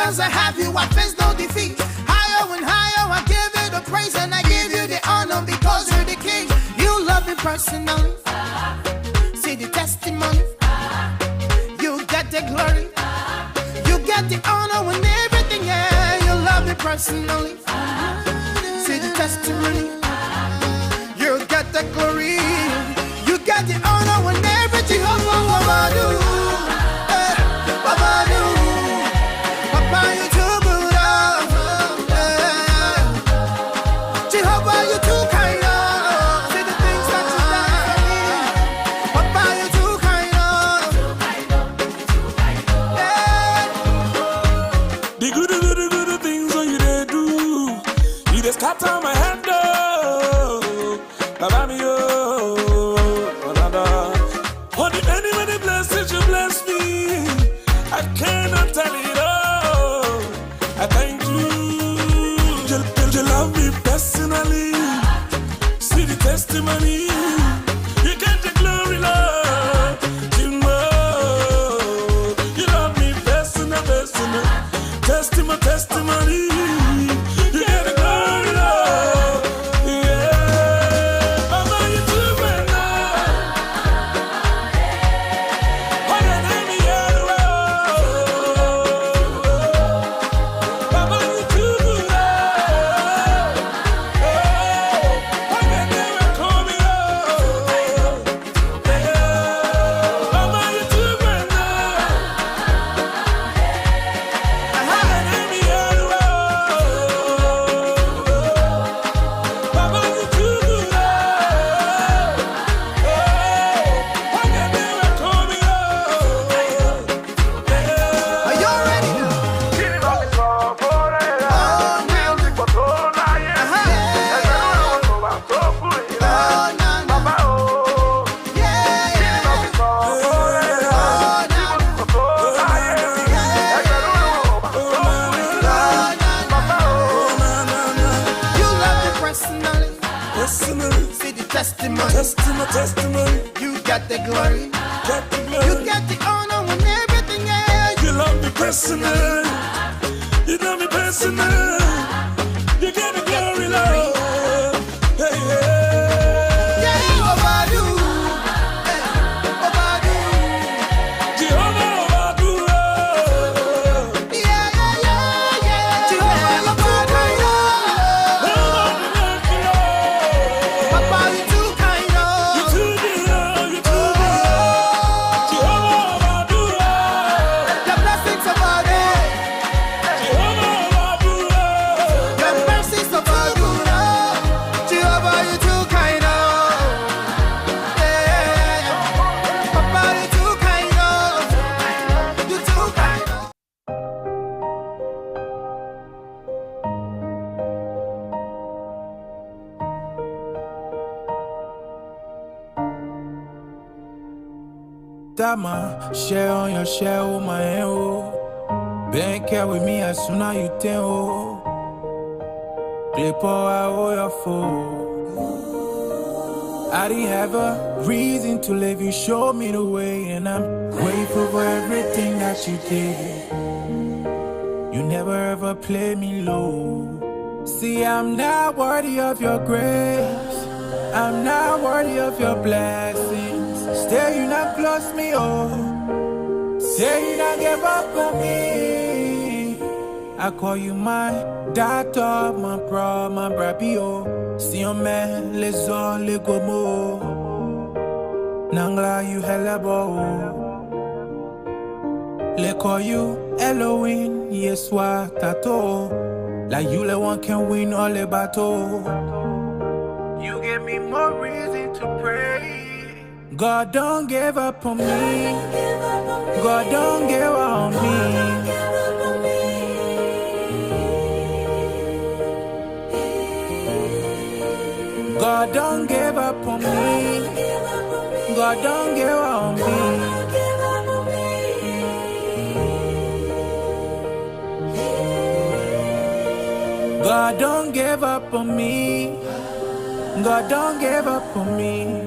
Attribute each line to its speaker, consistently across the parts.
Speaker 1: because I have you, I face no defeat. Higher and higher, I give you the praise and I give you the honor because you're the king. You love me personally. See the testimony. You get the glory. You get the honor and everything, yeah. You love me personally. See the testimony. You get the glory. You get the honor and everything. Oh, Babadu. Babadu. Papa, you too good. Jehovah, you too kind. See the things that you done for me. Papa, you too kind.
Speaker 2: The good things that you they do, you just scatter my hand, oh, Baba me, oh, for the many blessings you bless me, I cannot tell it all. I thank you, you love me personally, see the testimony, you get the glory, Lord, you know, you love me personal, testimony, you get the glory, Lord, yeah, Mama, you do right now, what an enemy, Mama, you do good, what an enemy coming, Mama, you do right now, what an enemy, Baba, you do good, what an enemy coming,
Speaker 1: Are you ready? You love me personally.
Speaker 2: personally,
Speaker 1: See the testimony.
Speaker 2: testimony,
Speaker 1: You got the glory.
Speaker 2: get the
Speaker 1: You
Speaker 2: glory.
Speaker 1: get the honor and everything, yeah.
Speaker 2: You love me personally, you love me personally, you get the glory, Lord. Hey,
Speaker 1: Yeah, Obadu. Obadu.
Speaker 2: Jehovah, Obadu,
Speaker 1: Yeah. Jehovah, Obadu. Papa, you too kind.
Speaker 2: you too good, Jehovah, Obadu,
Speaker 1: The blessings of our day.
Speaker 2: Jehovah, Obadu,
Speaker 1: Your mercies of our good. Jehovah, you too kind. Yeah. Papa, you too kind. You too kind.
Speaker 3: Dama, share on your share, oh my oh. Bank care with me as soon as you tell oh. Play power, oh your foe. I didn't have a reason to live, you showed me the way, and I'm grateful for everything that you did. You never ever play me low. See, I'm not worthy of your grace, I'm not worthy of your blessings. Still you not close me, oh. Still you not give up on me. I call you my doctor, my bro, my brabi, oh. See your man, les on, les gomo. Nangla, you hella bo. Le call you Elohim, Yeswa, Tato. Like you, le one can win all the battle. You give me more reason to pray. God don't give up on me. God don't give up on me. God don't give up on me. God don't give up on me. God don't give up on me. God don't give up on me.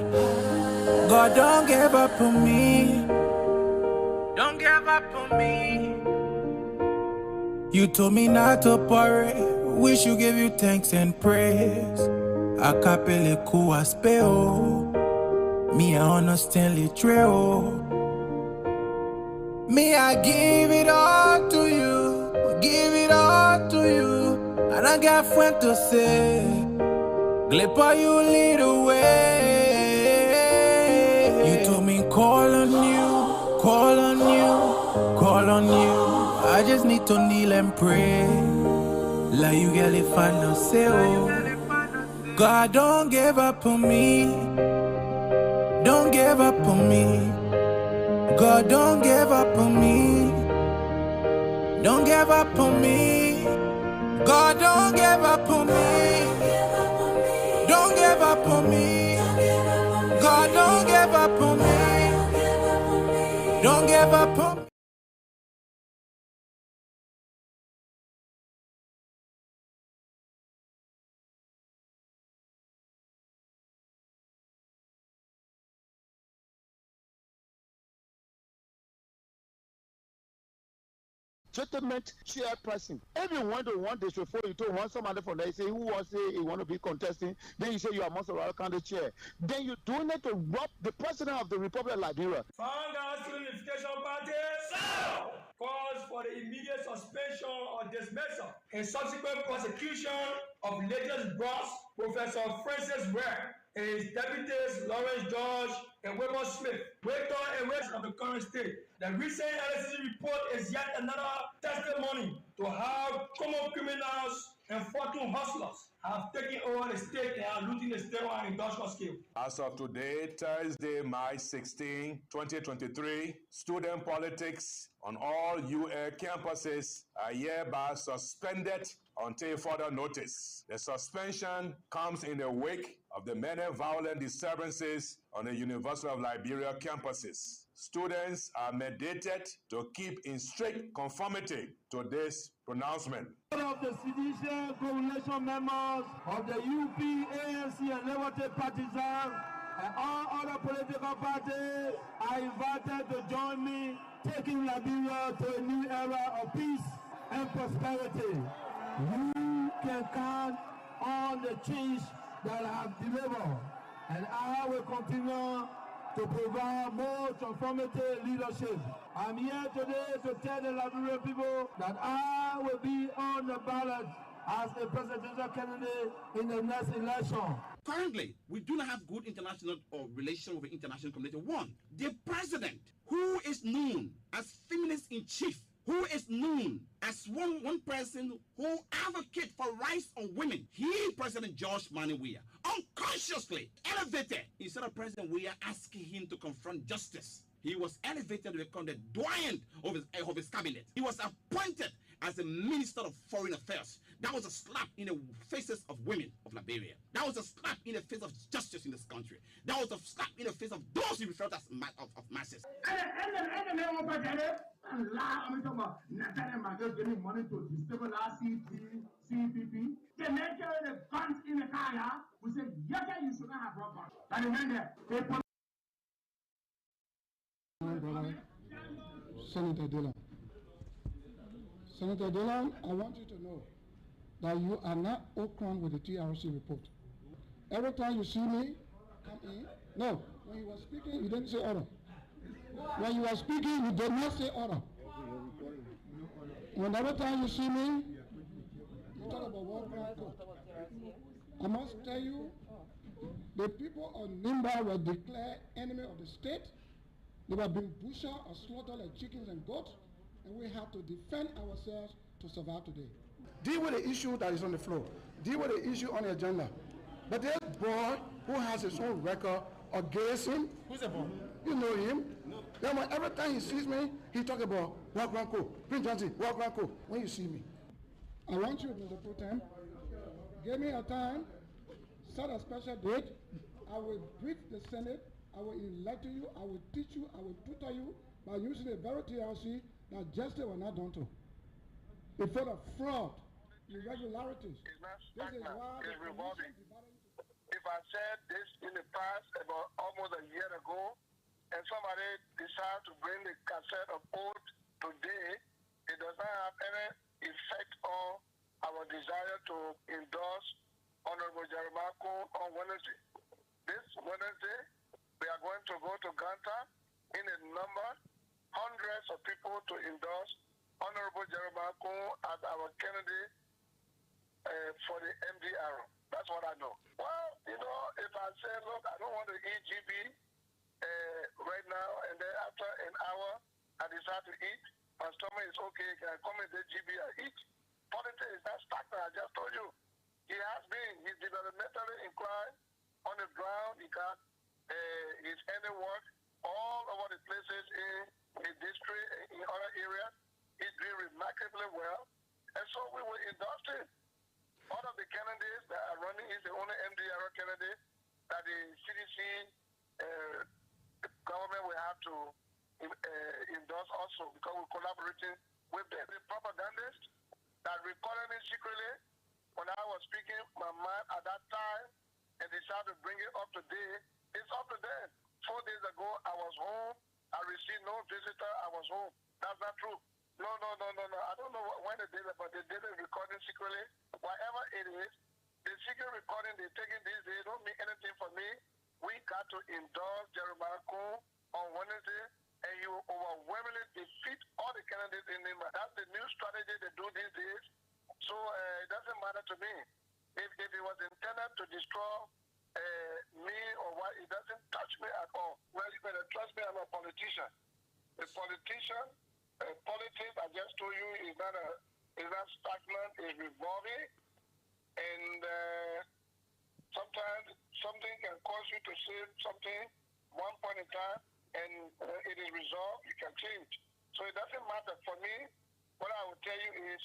Speaker 3: God don't give up on me. Don't give up on me. You told me not to worry, wish you give you thanks and praise. Acapelle cool aspeo, me I understand the trail. Me I give it all to you, give it all to you. And I got friend to say, Glipper you lead the way. You told me call on you, call on you, call on you. I just need to kneel and pray. Like you get it final say, oh. God don't give up on me. Don't give up on me. God don't give up on me. Don't give up on me. God don't give up on me. Don't give up on me. God don't give up on me. Don't give up on me.
Speaker 4: Settlement chairperson. Everyone to want this before you told one somebody from there, say who wants to say he want to be contesting, then you say you are Monserrat County chair. Then you donate to rob the president of the Republic of Liberia.
Speaker 5: Founders Unification Party calls for the immediate suspension or dismissal and subsequent prosecution of latest boss Professor Francis Ware and his deputies Lawrence George and Wilbur Smith, rector and rest of the current state. The recent LSC report is yet another testimony to how common criminals and fortune hustlers have taken over the state and are looting the state on an industrial scale.
Speaker 6: As of today, Thursday, March 16, 2023, student politics on all UA campuses are hereby suspended until further notice. The suspension comes in the wake of the many violent disturbances on the University of Liberia campuses. Students are mandated to keep in strict conformity to this pronouncement.
Speaker 7: All of the CDC coalition members of the UP, ANC, and Liberty partisans and all other political parties are invited to join me taking Liberia to a new era of peace and prosperity. You can count on the change that I have delivered, and I will continue to provide more transformative leadership. I'm here today to tell the Liberian people that I will be on the ballot as a presidential candidate in the next election.
Speaker 8: Currently, we do not have good international or relation with the international community. One, the president, who is known as feminist in chief, who is known as one person who advocates for rights of women. He, President George Mani Weah, unconsciously elevated, instead of President Weah asking him to confront justice, he was elevated to become the doyen of his cabinet. He was appointed as the Minister of Foreign Affairs. That was a slap in the faces of women of Liberia. That was a slap in the face of justice in this country. That was a slap in the face of those who referred as of masses.
Speaker 7: I'm talking about Nathaniel just giving money to destabilize CPP. They make the funds in the car. We say, yes, you should not have brought funds. And remember,
Speaker 9: Senator Dillon. Senator Dillon, I want you to know that you are not Okran with the TRC report. Every time you see me come in, no, when you were speaking, you didn't say order. When you were speaking, you did not say order. Whenever time you see me, you talk about World Crime Court. I must tell you, the people of Nimba were declared enemy of the state. They were being butchered or slaughtered like chickens and goats, and we have to defend ourselves to survive today. Deal with the issue that is on the floor. Deal with the issue on the agenda. But this boy who has his own record of gazing, who's that boy? You know him. No. Then every time he sees me, he talk about World Crime Court, Prince Johnson, World Crime Court. When you see me, I want you, Mr. Pro Tem, give me a time, set a special date. I will brief the Senate. I will elect you, I will teach you, I will tutor you by using the very TRC that justice was not done to. Before the fraud, irregularities.
Speaker 10: It's not stagnant, it's revolving. If I said this in the past about almost a year ago, and somebody decided to bring the cassette of old today, it does not have any effect on our desire to endorse Honorable Jeremiah Coon on Wednesday. This Wednesday, we are going to go to Ganta in a number, hundreds of people to endorse Honorable Jeremiah Coon as our candidate for the MDR. That's what I know. Well, you know, if I say, look, I don't want to eat GB right now, and then after an hour, I decide to eat, my stomach is okay, can I come in the GB and eat? Politics is not stagnant, I just told you. He has been, he's developmentally inclined on the ground, he got his any work all over the places in his district, in other areas. He's doing remarkably well, and so we will endorse him. All of the candidates that are running is the only MDR candidate that the CDC government will have to endorse also, because we're collaborating with them. The propagandists that recorded me secretly when I was speaking my mind at that time and decided to bring it up today, it's up to them. 4 days ago, I was home. I received no visitor. I was home. That's not true. No. I don't know when they did it, but they did the recording secretly. Whatever it is, the secret recording they're taking these days don't mean anything for me. We got to endorse Jeremiah Coon on Wednesday, and you overwhelmingly defeat all the candidates in Nima. That's the new strategy they do these days. So it doesn't matter to me. If it was intended to destroy me or what, it doesn't touch me at all. Well, you better trust me, I'm a politician. A politician, politics, I just told you, is not stagnant, it's revolving. And sometimes something can cause you to say something one point in time, and when it is resolved, you can change. So it doesn't matter. For me, what I will tell you is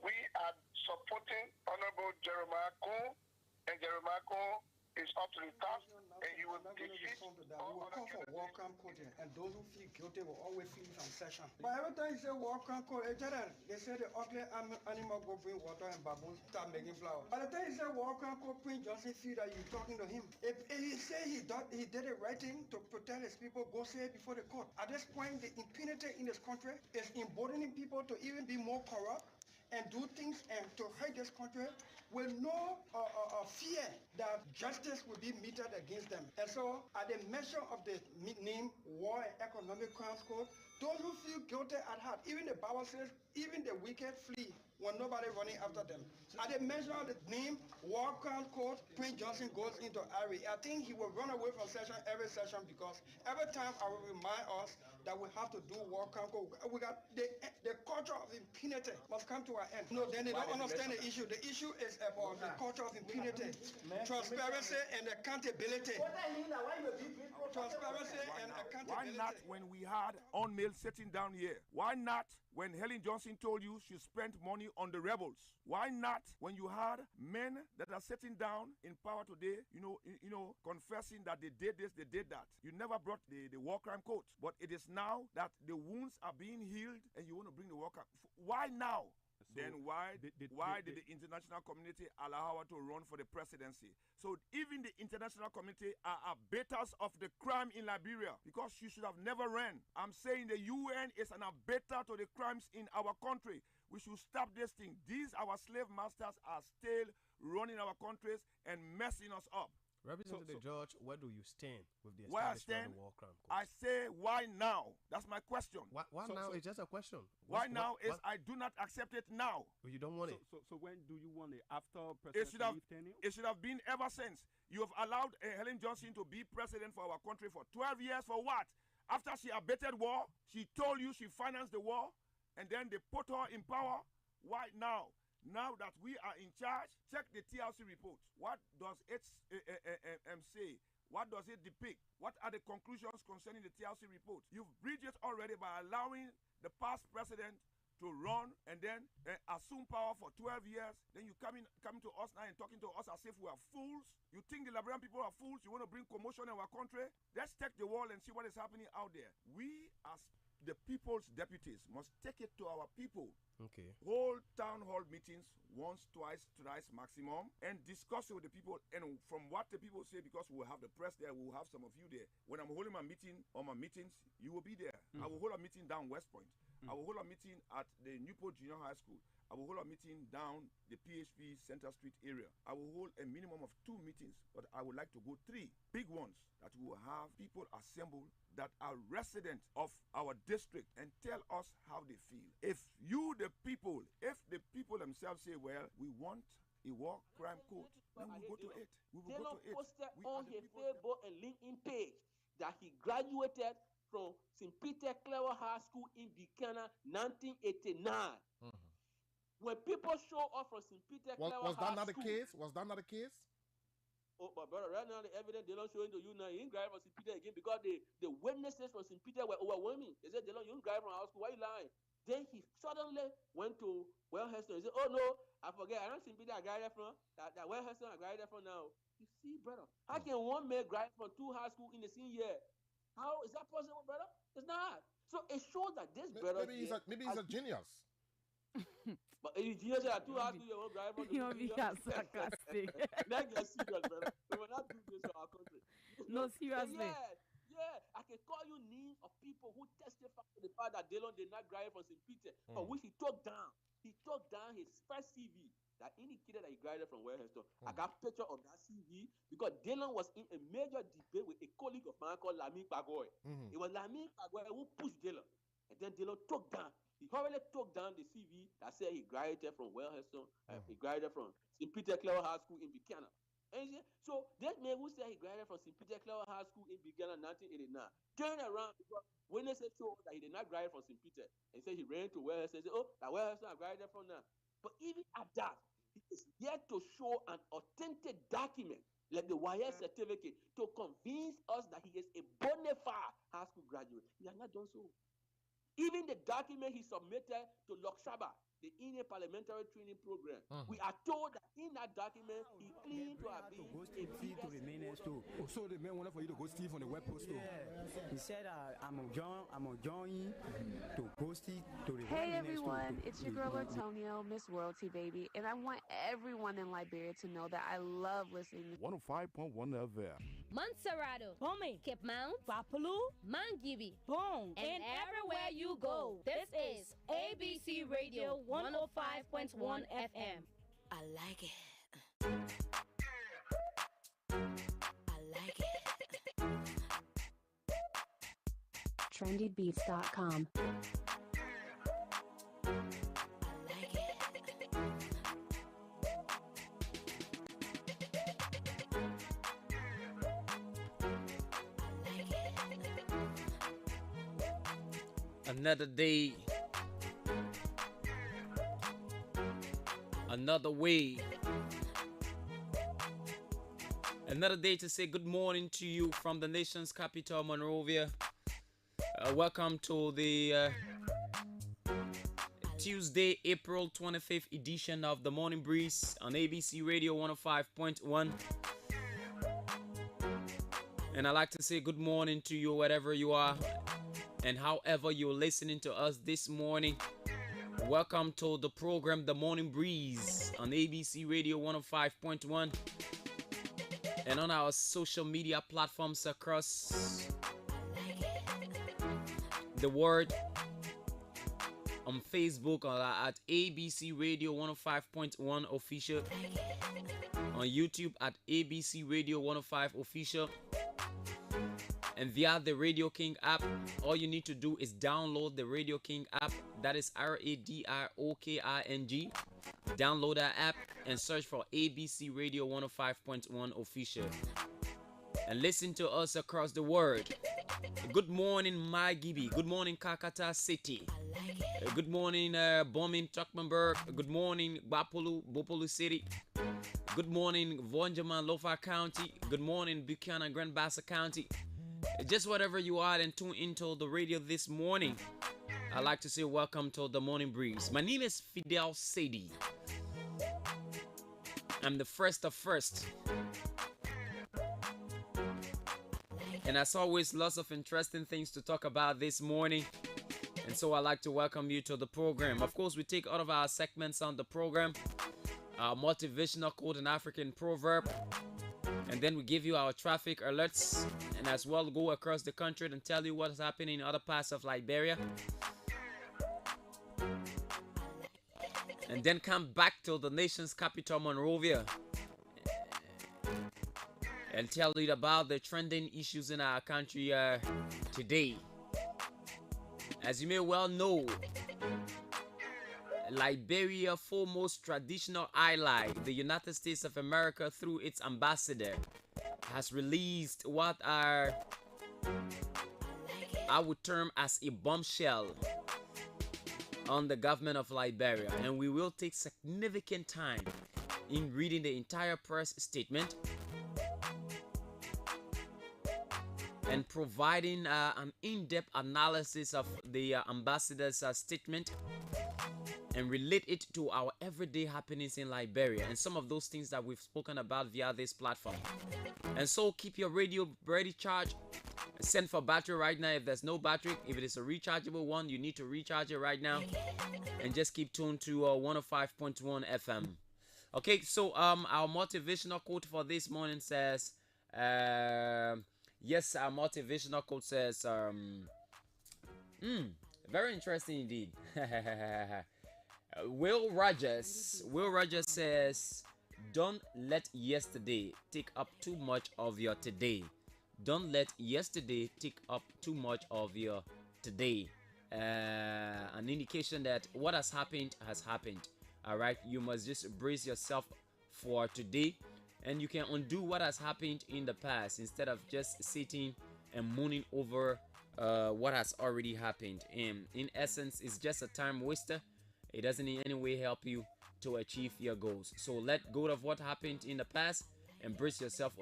Speaker 10: we are supporting Honorable Jeremiah Coon, and Jeremiah Coon is up to the task, and you will defeat all
Speaker 11: will
Speaker 10: other
Speaker 11: call for
Speaker 10: candidates.
Speaker 11: war crime court, and those who feel guilty will always feel from session. But every time you say war crime court, they say the ugly animal go bring water and baboons start making flowers. By the time you say war crime court, Prince Johnson feel that you're talking to him. If he say he did the right thing to protect his people, go say it before the court. At this point, the impunity in this country is emboldening people to even be more corrupt and do things and to hurt this country with no fear that justice will be meted against them. And so, at the mention of the name War and Economic Crimes Court, those who feel guilty at heart, even the Bible says, even the wicked flee when nobody running after them. At the mention of the name War Crime Court, Prince Johnson goes into Irie. I think he will run away from session every session, because every time I will remind us that we have to do war crime court. We got the culture of impunity must come to an end. No, then they don't understand the issue. The issue is about the culture of impunity, transparency and accountability. Transparency and accountability.
Speaker 12: Why not when we had on mail sitting down here? Why not when Helen Johnson told you she spent money on the rebels? Why not when you had men that are sitting down in power today, confessing that they did this, they did that? You never brought the war crime court, but it is now that the wounds are being healed and you want to bring the war crime. Why now? So then why did the international community allow her to run for the presidency? So even the international community are abettors of the crime in Liberia, because she should have never ran. I'm saying the UN is an abettor to the crimes in our country. We should stop this thing. These our slave masters are still running our countries and messing us up.
Speaker 13: Representative George, where do you stand with the
Speaker 12: Where I
Speaker 13: establishment
Speaker 12: stand,
Speaker 13: of the war crime court?
Speaker 12: I say, why now? That's my question.
Speaker 13: Why now is just a question.
Speaker 12: Why now is I do not accept it now.
Speaker 13: Well, you don't want it.
Speaker 14: So when do you want it? After President tenure?
Speaker 12: It should have been ever since. You have allowed Helen Johnson to be president for our country for 12 years for what? After she abetted war, she told you she financed the war, and then they put her in power. Why now? Now that we are in charge, check the TLC report. What does it say? What does it depict? What are the conclusions concerning the TLC report? You've breached it already by allowing the past president to run and then assume power for 12 years. Then you coming to us now and talking to us as if we are fools. You think the Liberian people are fools? You want to bring commotion in our country? Let's take the world and see what is happening out there. We as the people's deputies must take it to our people.
Speaker 13: Okay.
Speaker 12: Hold town hall meetings once, twice, thrice maximum, and discuss it with the people. And from what the people say, because we'll have the press there, we'll have some of you there. When I'm holding my meeting or my meetings, you will be there. I will hold a meeting down West Point. I will hold a meeting at the Newport Junior High School. I will hold a meeting down the PHP Center Street area. I will hold a minimum of 2 meetings, but I would like to go 3 big ones that will have people assembled that are residents of our district and tell us how they feel. If the people themselves say, well, we want a war crime code, then we will go to it. We will go to it.
Speaker 15: Posted on his Facebook and LinkedIn page that he graduated from St. Peter Clever High School in Buchanan, 1989. When people show up from St. Peter Clever High School...
Speaker 16: Was that not the case? Was that not the case?
Speaker 15: Oh, but brother, right now the evidence they don't show to you now. You ain't graduate from St. Peter again because the witnesses from St. Peter were overwhelming. They said, Delon, you ain't graduate from high school. Why you lying? Then he suddenly went to Wellhurstone. He said, oh no, I forget. I don't St. Peter I graduated from. That Wellhurstone I graduated from now. You see, brother, how can one man graduate from 2 high school in the same year? How is that possible, brother? It's not. So it shows that this brother...
Speaker 16: Maybe he's a genius.
Speaker 15: But if you at 2 high school, you won't graduate from the...
Speaker 17: You'll be sarcastic.
Speaker 15: Let's get serious, brother. We will not do this in our country.
Speaker 17: No, seriously.
Speaker 15: Yeah, I can call you names of people who testify to the fact that Delon did not graduate from St. Peter, for which he took down. He took down his first CV that indicated that he graduated from Wellhurstone. I got a picture of that CV because Delon was in a major debate with a colleague of mine called Lami Pagoy. It was Lami Pagoy who pushed Delon. And then Delon took down. He already took down the CV that said he graduated from Wellhurstone. He graduated from St. Peter Clever High School in Buchanan. And so that man who said he graduated from St. Peter Clever High School in Buchanan 1989 turned around because witnesses showed that he did not graduate from St. Peter. And said he ran to Wellhurstone and said, oh, that Wellhurstone I graduated from now. But even at that, he is yet to show an authentic document like the YS certificate to convince us that he is a bona fide high school graduate. He has not done so. Even the document he submitted to Lok Shaba, the Indian Parliamentary Training Program, we are told that in that document he claimed to have been
Speaker 18: to the main store. So the man wanted for you to go Steve on the web post store. He said, I'm a join to go Steve to the
Speaker 19: Hey everyone, it's your girl Antonio, Miss Royalty Baby, and I want everyone in Liberia to know that I love listening to
Speaker 12: 105.1 FM.
Speaker 20: Montserrado, Pome, Cape Mount, Wapulu, Mangibi, Boom, and everywhere you go. This is ABC Radio 105.1 FM.
Speaker 19: I like it. I like it. TrendyBeats.com.
Speaker 21: Another day, another way, another day to say good morning to you from the nation's capital, Monrovia. Welcome to the Tuesday, April 25th edition of the Morning Breeze on ABC Radio 105.1. And I'd like to say good morning to you wherever you are. And however you're listening to us this morning, welcome to the program The Morning Breeze on ABC Radio 105.1 and on our social media platforms across the world. On Facebook at ABC Radio 105.1 Official, on YouTube at ABC Radio 105 Official, and via the Radio King app. All you need to do is download the Radio King app. That is RADROKING. Download that app and search for ABC Radio 105.1 Official and listen to us across the world. Good morning, Magibi. Good morning, Kakata City. Good morning, Bomin, Tuckmanburg. Good morning, Bopolu City. Good morning, Vonjaman, Lofa County. Good morning, Buchanan, Grand Bassa County. Just whatever you are and tune into the radio this morning, I'd like to say welcome to the Morning Breeze. My name is Fidel Sadie. I'm the first of first. And as always, lots of interesting things to talk about this morning. And so I'd like to welcome you to the program. Of course, we take all of our segments on the program. Our motivational quote, an African proverb. And then we give you our traffic alerts, and as well go across the country and tell you what's happening in other parts of Liberia. And then come back to the nation's capital, Monrovia, and tell you about the trending issues in our country today. As you may well know, Liberia's foremost traditional ally, the United States of America, through its ambassador, has released what I would term as a bombshell on the government of Liberia. And we will take significant time in reading the entire press statement and providing an in-depth analysis of the ambassador's statement and relate it to our everyday happenings in Liberia and some of those things that we've spoken about via this platform. And so keep your radio ready charged. Send for battery right now if there's no battery. If it is a rechargeable one, you need to recharge it right now. And just keep tuned to 105.1 FM. Okay, so our motivational quote for this morning says, yes, our motivational quote says, very interesting indeed. Will Rogers says, don't let yesterday take up too much of your today. Don't let yesterday take up too much of your today. An indication that what has happened has happened. All right, you must just brace yourself for today, and you can undo what has happened in the past instead of just sitting and mooning over what has already happened. In essence, it's just a time waster. It doesn't in any way help you to achieve your goals. So let go of what happened in the past and brace yourself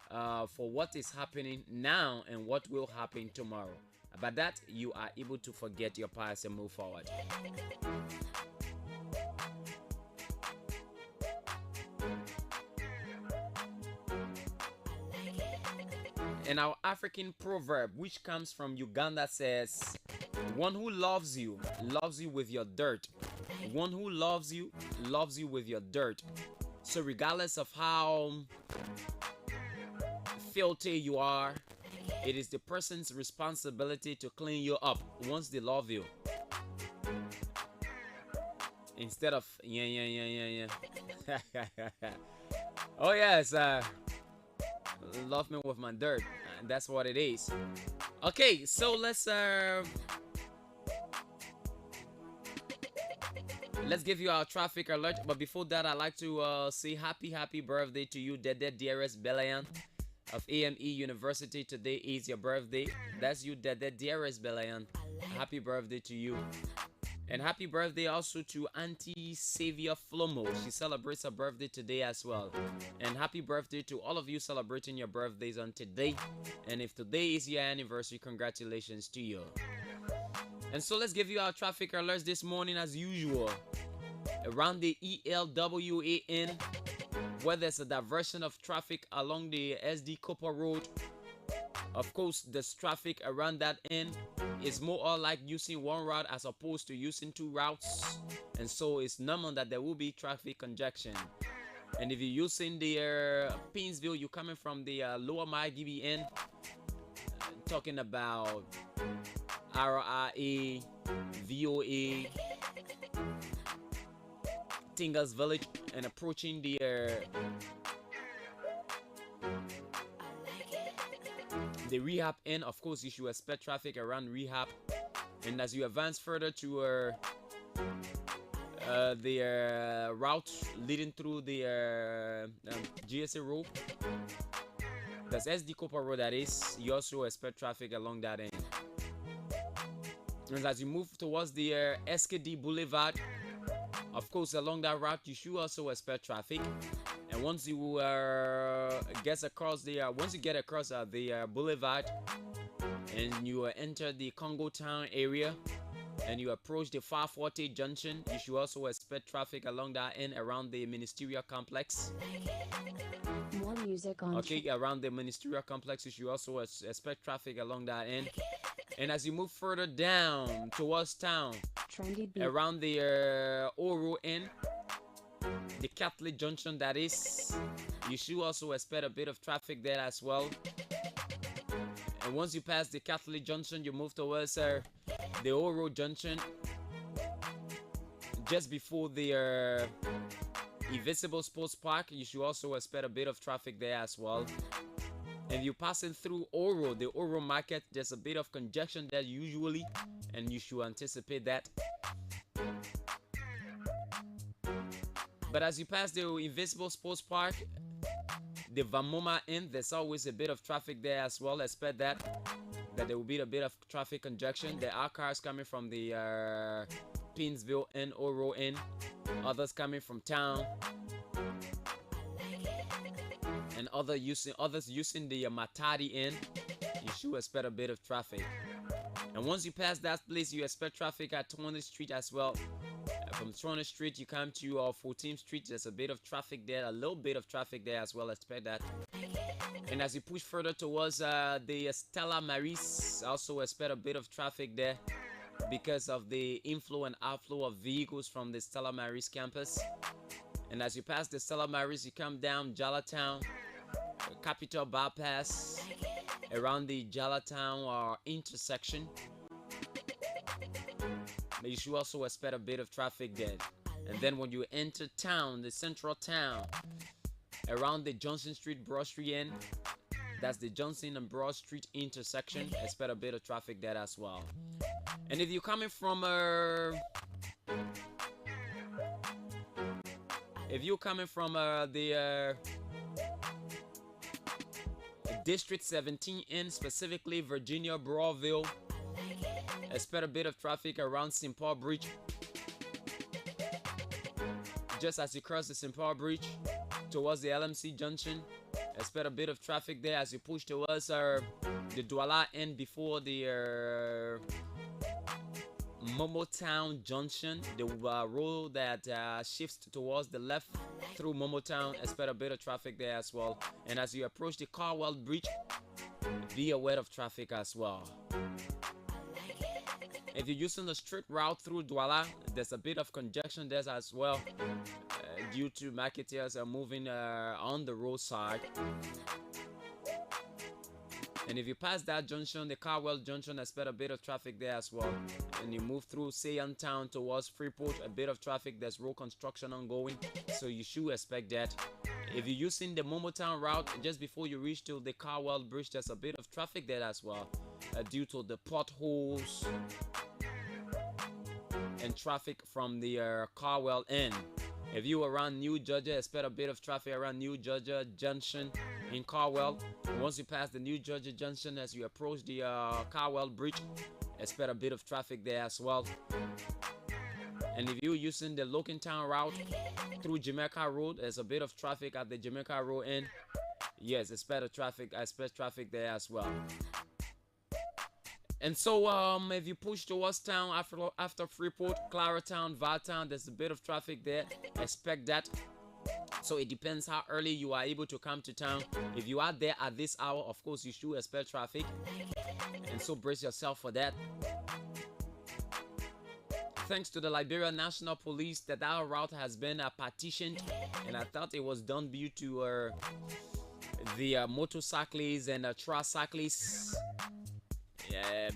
Speaker 21: for what is happening now and what will happen tomorrow. By that, you are able to forget your past and move forward. And our African proverb, which comes from Uganda, says, one who loves you with your dirt. One who loves you with your dirt. So regardless of how filthy you are, it is the person's responsibility to clean you up once they love you. Instead of, yeah. Oh yes, love me with my dirt. And that's what it is. Okay, so let's give you our traffic alert. But before that, I'd like to say happy birthday to you, Dede Dearest Belayan of AME University. Today is your birthday. That's you, Dede Dearest Belayan. Happy birthday to you. And happy birthday also to Auntie Xavier Flomo. She celebrates her birthday today as well. And happy birthday to all of you celebrating your birthdays on today. And if today is your anniversary, congratulations to you. And so let's give you our traffic alerts this morning as usual. Around the ELWAN, where there's a diversion of traffic along the SD Copper Road. Of course, there's traffic around that end. It's more or like using one route as opposed to using two routes. And so it's normal that there will be traffic congestion. And if you're using the Painesville, you're coming from the Lower Margibi end, talking about RRA, VOA, Tingas Village, and approaching the rehab end. Of course, you should expect traffic around rehab. And as you advance further to the route leading through the GSA Road, that's SD Copper Road, that is, you also expect traffic along that end. And as you move towards the SKD Boulevard, of course, along that route, you should also expect traffic. And once you get across the boulevard and you enter the Congo Town area and you approach the 540 junction, you should also expect traffic along that end around the ministerial complex.
Speaker 19: More music on.
Speaker 21: Okay, around the ministerial complex, you should also expect traffic along that end. And as you move further down towards town, around the Oro end, the Catholic Junction, that is, You should also expect a bit of traffic there as well. And once you pass the Catholic Junction, you move towards the Oro Junction. Just before the Invisible Sports Park, you should also expect a bit of traffic there as well. If you're passing through Oro, the Oro market, there's a bit of congestion there usually, and you should anticipate that. But as you pass the Invisible Sports Park, the Vamoma Inn, there's always a bit of traffic there as well. Expect that there will be a bit of traffic congestion. There are cars coming from the Pinsville Inn, Oro Inn, others coming from town, and others using the Matadi Inn. You should expect a bit of traffic. And once you pass that place, you expect traffic at 20th Street as well. From 20th Street, you come to 14th Street. There's a bit of traffic there, a little bit of traffic there as well. Expect that. And as you push further towards the Stella Maris, also expect a bit of traffic there because of the inflow and outflow of vehicles from the Stella Maris campus. And as you pass the Stella Maris, you come down Jalatown, Capital Bypass, around the Jalatown intersection. But you should also expect a bit of traffic there. And then when you enter town, the central town, around the Johnson Street Broad Street Inn, that's the Johnson and Broad Street intersection, expect a bit of traffic there as well. And if you're coming from the District 17 Inn, specifically Virginia Broadville, expect a bit of traffic around St. Paul Bridge. Just as you cross the St. Paul Bridge towards the LMC Junction, expect a bit of traffic there as you push towards the Douala Inn before the Momotown Junction, the road that shifts towards the left through Momotown. Expect a bit of traffic there as well. And as you approach the Carwell Bridge, be aware of traffic as well. If you're using the straight route through Douala, there's a bit of congestion there as well due to marketeers are moving on the roadside. And if you pass that junction, the Carwell Junction, expect a bit of traffic there as well. And you move through Sayan Town towards Freeport, a bit of traffic. There's road construction ongoing, so you should expect that. If you're using the Momotown route, just before you reach to the Carwell Bridge, there's a bit of traffic there as well due to the potholes and traffic from the Carwell Inn. If you around New Georgia, expect a bit of traffic around New Georgia Junction in Carwell. Once you pass the New Georgia Junction, as you approach the Carwell Bridge, expect a bit of traffic there as well. And if you're using the Lokentown route through Jamaica Road, there's a bit of traffic at the Jamaica Road Inn. Yes, expect traffic there as well. And so if you push towards town after Freeport, Claratown, Valtown, there's a bit of traffic there. Expect that. So it depends how early you are able to come to town. If you are there at this hour, of course you should expect traffic, and so brace yourself for that. Thanks to the Liberia National Police, that route has been partitioned, and I thought it was done due to the motorcyclists and tricyclists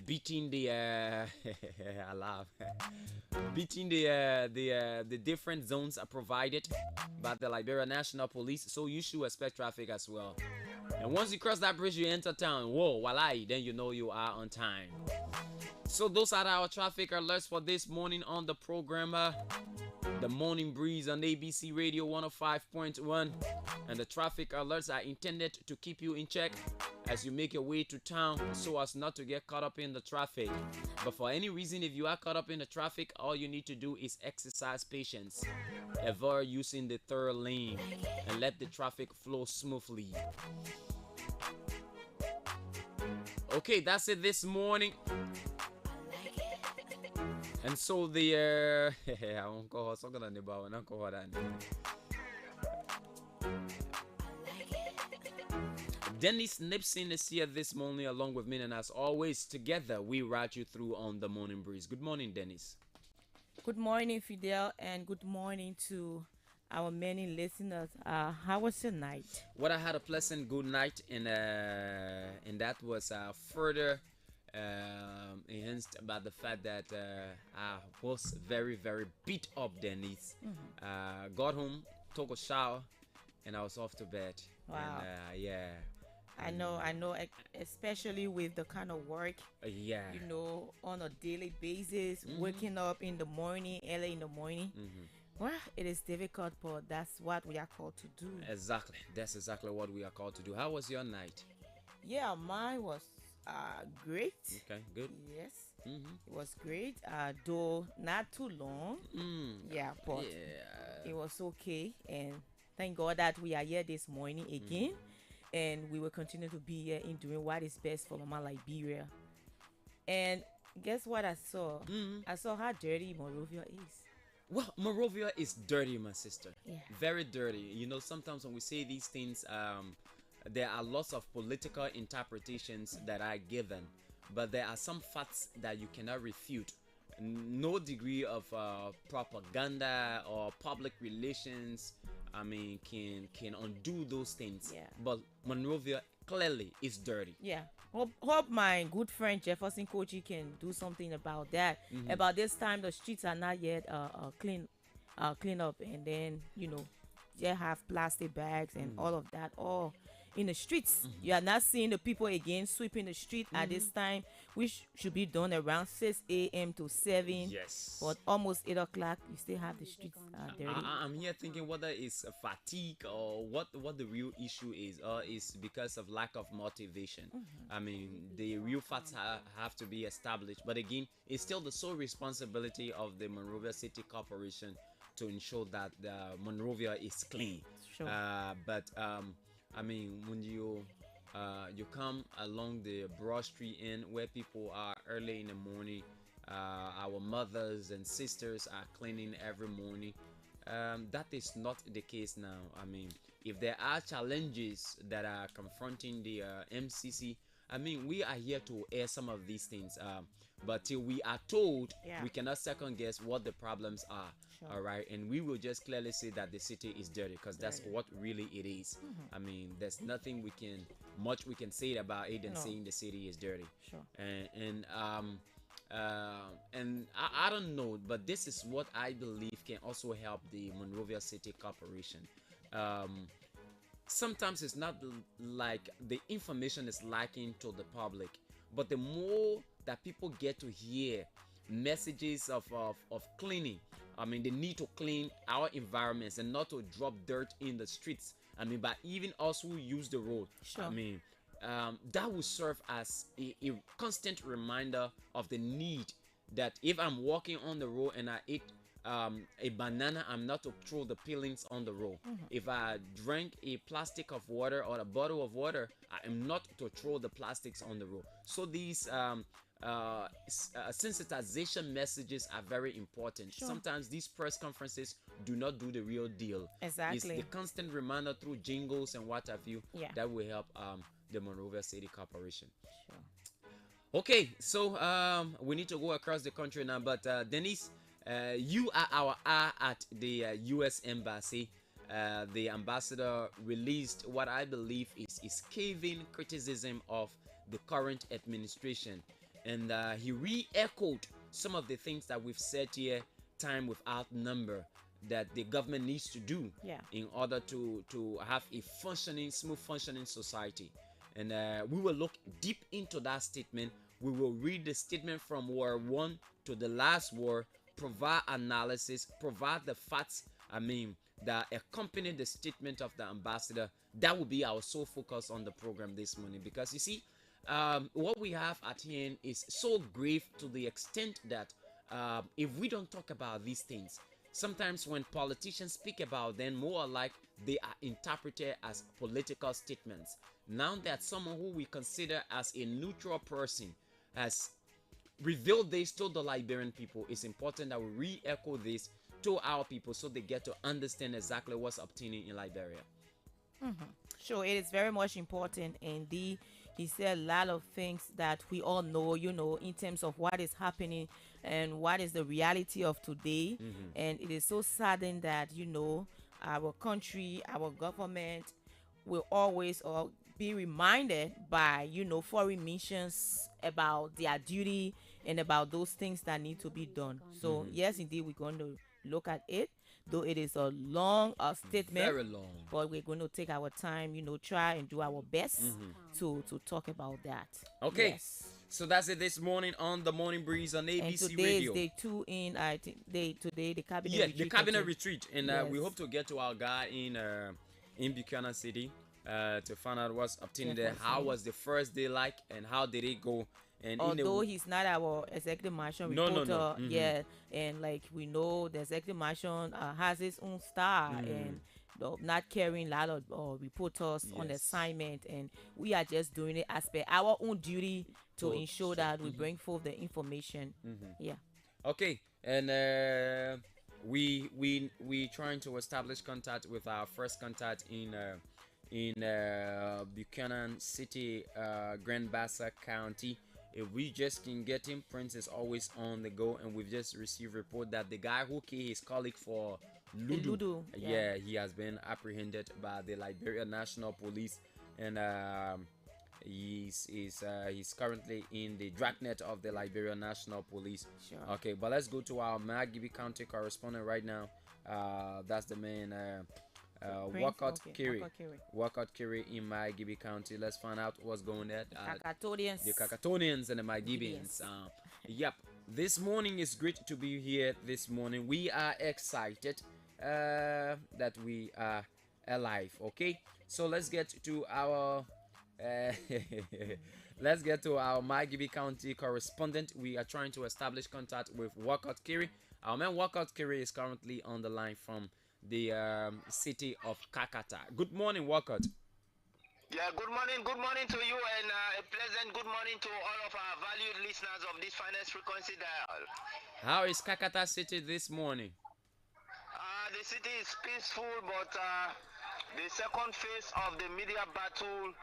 Speaker 21: beating the I laugh. Beating the different zones are provided by the Liberia National Police, so you should expect traffic as well. And once you cross that bridge, you enter town. Whoa, walai, then you know you are on time. So those are our traffic alerts for this morning on the program. The Morning Breeze on ABC Radio 105.1. And the traffic alerts are intended to keep you in check as you make your way to town so as not to get caught up in the traffic. But for any reason, if you are caught up in the traffic, all you need to do is exercise patience. Avoid using the third lane and let the traffic flow smoothly. Okay, that's it this morning. And so the Dennis Nipson is here this morning along with me, and as always, together we ride you through on the Morning Breeze. Good morning, Dennis.
Speaker 2: Good morning, Fidel, and good morning to our many listeners. How was your night?
Speaker 21: What I had a pleasant good night, and that was further enhanced by the fact that I was very very beat up. Denise, got home, took a shower, and I was off to bed.
Speaker 2: Wow.
Speaker 21: And, yeah.
Speaker 2: I know, especially with the kind of work,
Speaker 21: Yeah.
Speaker 2: you know, on a daily basis, waking up in the morning, early in the morning. Well, it is difficult, but that's what we are called to do.
Speaker 21: Exactly. That's exactly what we are called to do. How was your night?
Speaker 2: Yeah, mine was great.
Speaker 21: Okay, good.
Speaker 2: Yes, it was great. Though not too long. Yeah, but it was okay. And thank God that we are here this morning again. And we will continue to be here in doing what is best for Mama Liberia. And guess what I saw? I saw how dirty Monrovia is.
Speaker 21: Well, Monrovia is dirty, my sister.
Speaker 2: Yeah.
Speaker 21: Very dirty. You know, sometimes when we say these things, there are lots of political interpretations that are given, but there are some facts that you cannot refute. No degree of propaganda or public relations, I mean, can undo those things.
Speaker 2: Yeah.
Speaker 21: But Monrovia clearly is dirty.
Speaker 2: Yeah. Hope my good friend Jefferson Kochi can do something about that. About this time, the streets are not yet clean up, and then they have plastic bags and all of that all in the streets. You are not seeing the people again sweeping the street at this time, which should be done around 6 a.m. to 7.
Speaker 21: Yes.
Speaker 2: But almost 8 o'clock, you still have the streets dirty.
Speaker 21: I'm here thinking whether it's fatigue or what the real issue is, or it's because of lack of motivation. I mean, the real facts have to be established. But again, it's still the sole responsibility of the Monrovia City Corporation to ensure that the Monrovia is clean.
Speaker 2: Sure.
Speaker 21: But I mean, when you come along the Broad Street Inn where people are early in the morning, our mothers and sisters are cleaning every morning. That is not the case now. I mean, if there are challenges that are confronting the MCC, I mean, we are here to air some of these things. But till we are told, we cannot second guess what the problems are.
Speaker 2: Sure.
Speaker 21: All right, and we will just clearly say that the city is dirty, because that's what really it is. I mean, there's nothing we can say about it than saying the city is dirty.
Speaker 2: Sure.
Speaker 21: And I don't know, but this is what I believe can also help the Monrovia City Corporation. Sometimes it's not like the information is lacking to the public, but the more that people get to hear messages of cleaning, I mean, they need to clean our environments and not to drop dirt in the streets. I mean, but even us who use the road,
Speaker 2: Sure.
Speaker 21: I mean, that will serve as a constant reminder of the need that if I'm walking on the road and I eat a banana, I'm not to throw the peelings on the road. If I drink a plastic of water or a bottle of water, I am not to throw the plastics on the road. So these sensitization messages are very important.
Speaker 2: Sure.
Speaker 21: Sometimes these press conferences do not do the real deal.
Speaker 2: Exactly.
Speaker 21: It's the constant reminder through jingles and what have you that will help the Monrovia City Corporation.
Speaker 2: Sure.
Speaker 21: Okay, so we need to go across the country now, but Denise, you are our at the U.S. Embassy. The ambassador released what I believe is scathing criticism of the current administration, and he re-echoed some of the things that we've said here time without number that the government needs to do in order to have a smooth functioning society. And we will look deep into that statement. We will read the statement from War 1 to the last war, provide analysis, provide the facts, that accompany the statement of the ambassador. That will be our sole focus on the program this morning, because you see, what we have at hand is so grave to the extent that if we don't talk about these things, sometimes when politicians speak about them, more like they are interpreted as political statements. Now that someone who we consider as a neutral person has revealed this to the Liberian people, it's important that we re-echo this to our people so they get to understand exactly what's obtaining in Liberia.
Speaker 2: Sure, it is very much important, and he said a lot of things that we all know, in terms of what is happening and what is the reality of today. And it is so saddening that our country, our government will always be reminded by foreign missions about their duty and about those things that need to be done. So yes, indeed, we're going to look at it, though it is a long statement.
Speaker 21: Very long.
Speaker 2: But we're going to take our time, try and do our best to talk about that.
Speaker 21: Okay.
Speaker 2: Yes.
Speaker 21: So that's it this morning on the Morning Breeze on ABC
Speaker 2: And today
Speaker 21: Radio.
Speaker 2: is day 2 in, I think, today the cabinet retreat.
Speaker 21: The cabinet
Speaker 2: okay.
Speaker 21: retreat, and we hope to get to our guy in Buchanan City to find out what's obtaining there. How was the first day like, and how did it go? And
Speaker 2: although he's not our executive mansion reporter, yeah, and like we know, the executive mansion has its own style and not carrying a lot of reporters on assignment, and we are just doing it as per our own duty to ensure that we bring forth the information. Yeah.
Speaker 21: Okay, and we trying to establish contact with our first contact in Buchanan City, Grand Bassa County. If we just can get him, Prince is always on the go, and we've just received report that the guy who killed his colleague for Ludu, he has been apprehended by the Liberia National Police, and he's currently in the dragnet of the Liberia National Police.
Speaker 2: Sure.
Speaker 21: Okay, but let's go to our Margibi County correspondent right now. That's the man. Wakot Kiri in Margibi County. Let's find out what's going there. The Kakatonians and the Margibians. Yep. This morning is great to be here this morning. We are excited that we are alive. Okay. So let's get to our Margibi County correspondent. We are trying to establish contact with Wakot Kiri. Our man Wakot Kiri is currently on the line from the city of Kakata. Good morning, Wakot.
Speaker 1: Yeah, good morning to you, and a pleasant good morning to all of our valued listeners of this finest frequency dial.
Speaker 21: How is Kakata City this morning?
Speaker 1: The city is peaceful, but the second phase of the media battle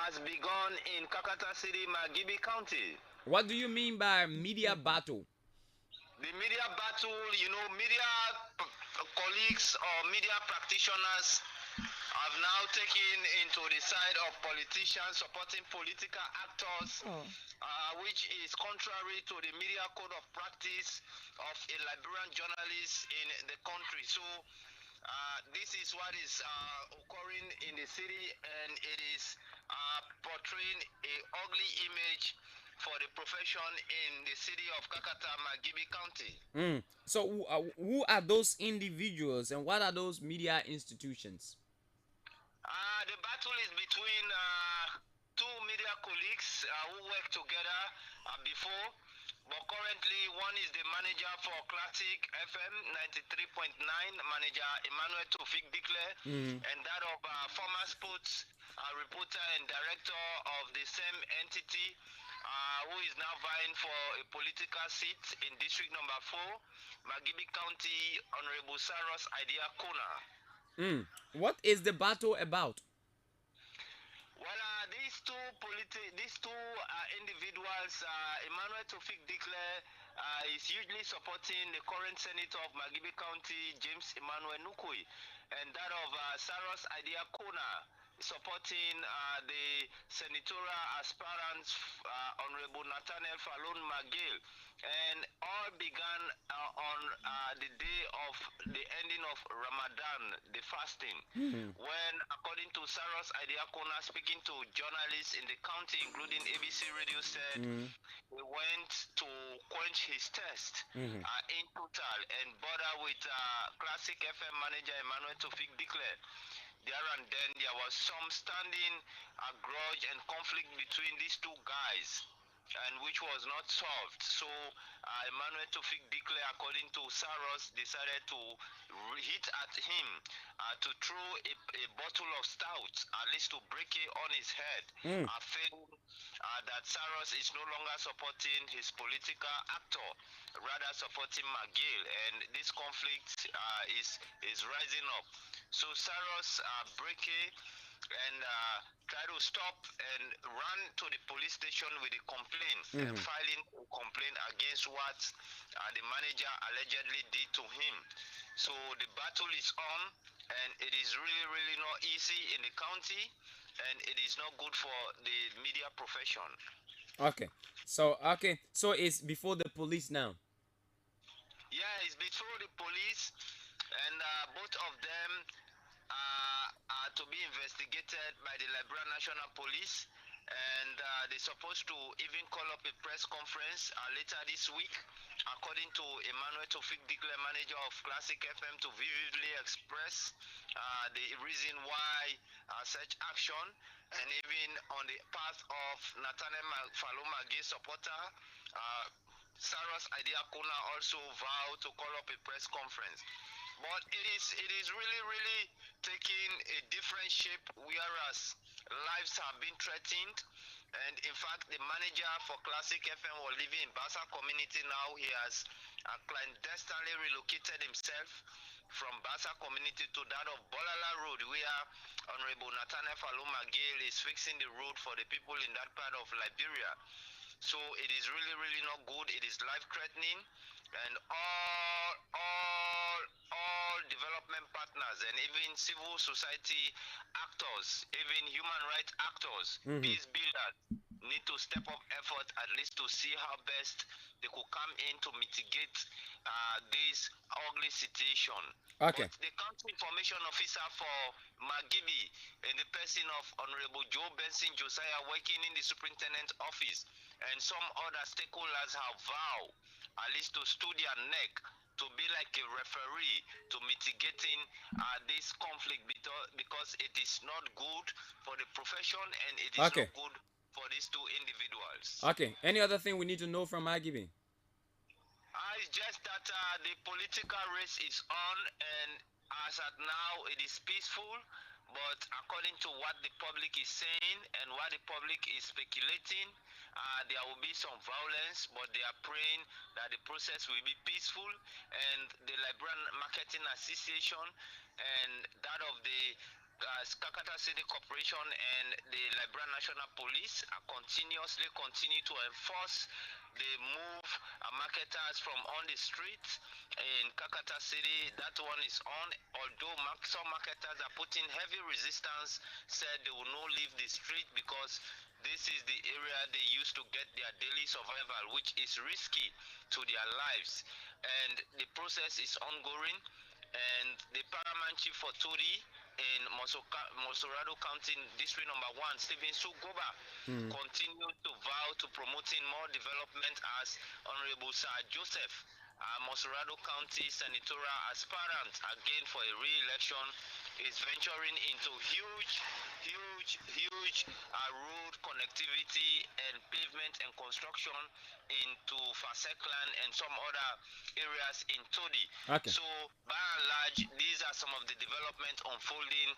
Speaker 1: has begun in Kakata City, Margibi County.
Speaker 21: What do you mean by media battle?
Speaker 1: The media battle, media colleagues or media practitioners have now taken into the side of politicians supporting political actors, which is contrary to the media code of practice of a Liberian journalist in the country. So this is what is occurring in the city, and it is portraying a ugly image for the profession in the city of Kakata, Margibi County.
Speaker 21: So who are those individuals, and what are those media institutions?
Speaker 1: The battle is between two media colleagues who worked together before, but currently one is the manager for Classic FM 93.9, manager Emmanuel Tofik Dikle, and that of former sports reporter and director of the same entity, who is now vying for a political seat in district number 4, Margibi County, Honorable Saros Idea Kona.
Speaker 21: What is the battle about?
Speaker 1: Well, these two individuals, Emmanuel Tofik Dikle is usually supporting the current senator of Margibi County, James Emmanuel Nukui, and that of Saros Idea Kona, supporting the senatorial aspirants, Honorable Nathaniel Falun Magil, and all began on the day of the ending of Ramadan, the fasting, when, according to Saros Idea Kona, speaking to journalists in the county, including ABC Radio, said he went to quench his thirst in total and bother with Classic FM manager Emmanuel Tofik Dikle. There and then there was some standing grudge and conflict between these two guys, and which was not solved. So Emmanuel Tofik Dikle, according to Saros, decided to hit at him to throw a bottle of stout, at least to break it on his head, feeling that Saros is no longer supporting his political actor, rather supporting McGill, and this conflict is rising up. So Saros Breke and try to stop and run to the police station with a complaint and filing a complaint against what the manager allegedly did to him. So the battle is on, and it is really, really not easy in the county, and it is not good for the media profession.
Speaker 21: Okay. So it's before the police now.
Speaker 1: Yeah, it's before the police, and both of them are to be investigated by the Liberia National Police, and they're supposed to even call up a press conference later this week, according to Emmanuel Tofik Dikle, manager of Classic FM, to vividly express the reason why such action, and even on the path of Nathaniel Falomagi supporter, Saros Idea Kona also vowed to call up a press conference. But it is really, really taking a different shape, whereas lives have been threatened. And in fact, the manager for Classic FM was living in Basa community now. He has clandestinely relocated himself from Basa community to that of Bolala Road, where Honorable Nathaniel Faloma Gale is fixing the road for the people in that part of Liberia. So it is really, really not good. It is life-threatening, and all development partners and even civil society actors, even human rights actors, peace builders, need to step up effort at least to see how best they could come in to mitigate this ugly situation.
Speaker 21: Okay.
Speaker 1: But the country information officer for Magibi, in the person of Honorable Joe Benson Josiah, working in the superintendent's office, and some other stakeholders have vowed at least to stood their neck to be like a referee to mitigating this conflict, because it is not good for the profession, and it is not good for these two individuals.
Speaker 21: Okay. Any other thing we need to know from Magibi?
Speaker 1: It's just that the political race is on, and as at now it is peaceful, but according to what the public is saying and what the public is speculating, there will be some violence, but they are praying that the process will be peaceful, and the Liberian Marketing Association and that of the Kakata City Corporation and the Liberian National Police are continuously continue to enforce the move marketers from on the street in Kakata City. That one is on, although some marketers are putting heavy resistance, said they will not leave the street because this is the area they used to get their daily survival, which is risky to their lives. And the process is ongoing, and the paramount chief for Todi in Mosorado County, District Number 1, Stephen Sugoba, continued to vow to promoting more development as Honorable Sir Joseph, Mosorado County senatorial aspirant again for a re-election, is venturing into huge road connectivity and pavement and construction into Faseklan and some other areas in Todi.
Speaker 21: Okay.
Speaker 1: So by and large, these are some of the developments unfolding,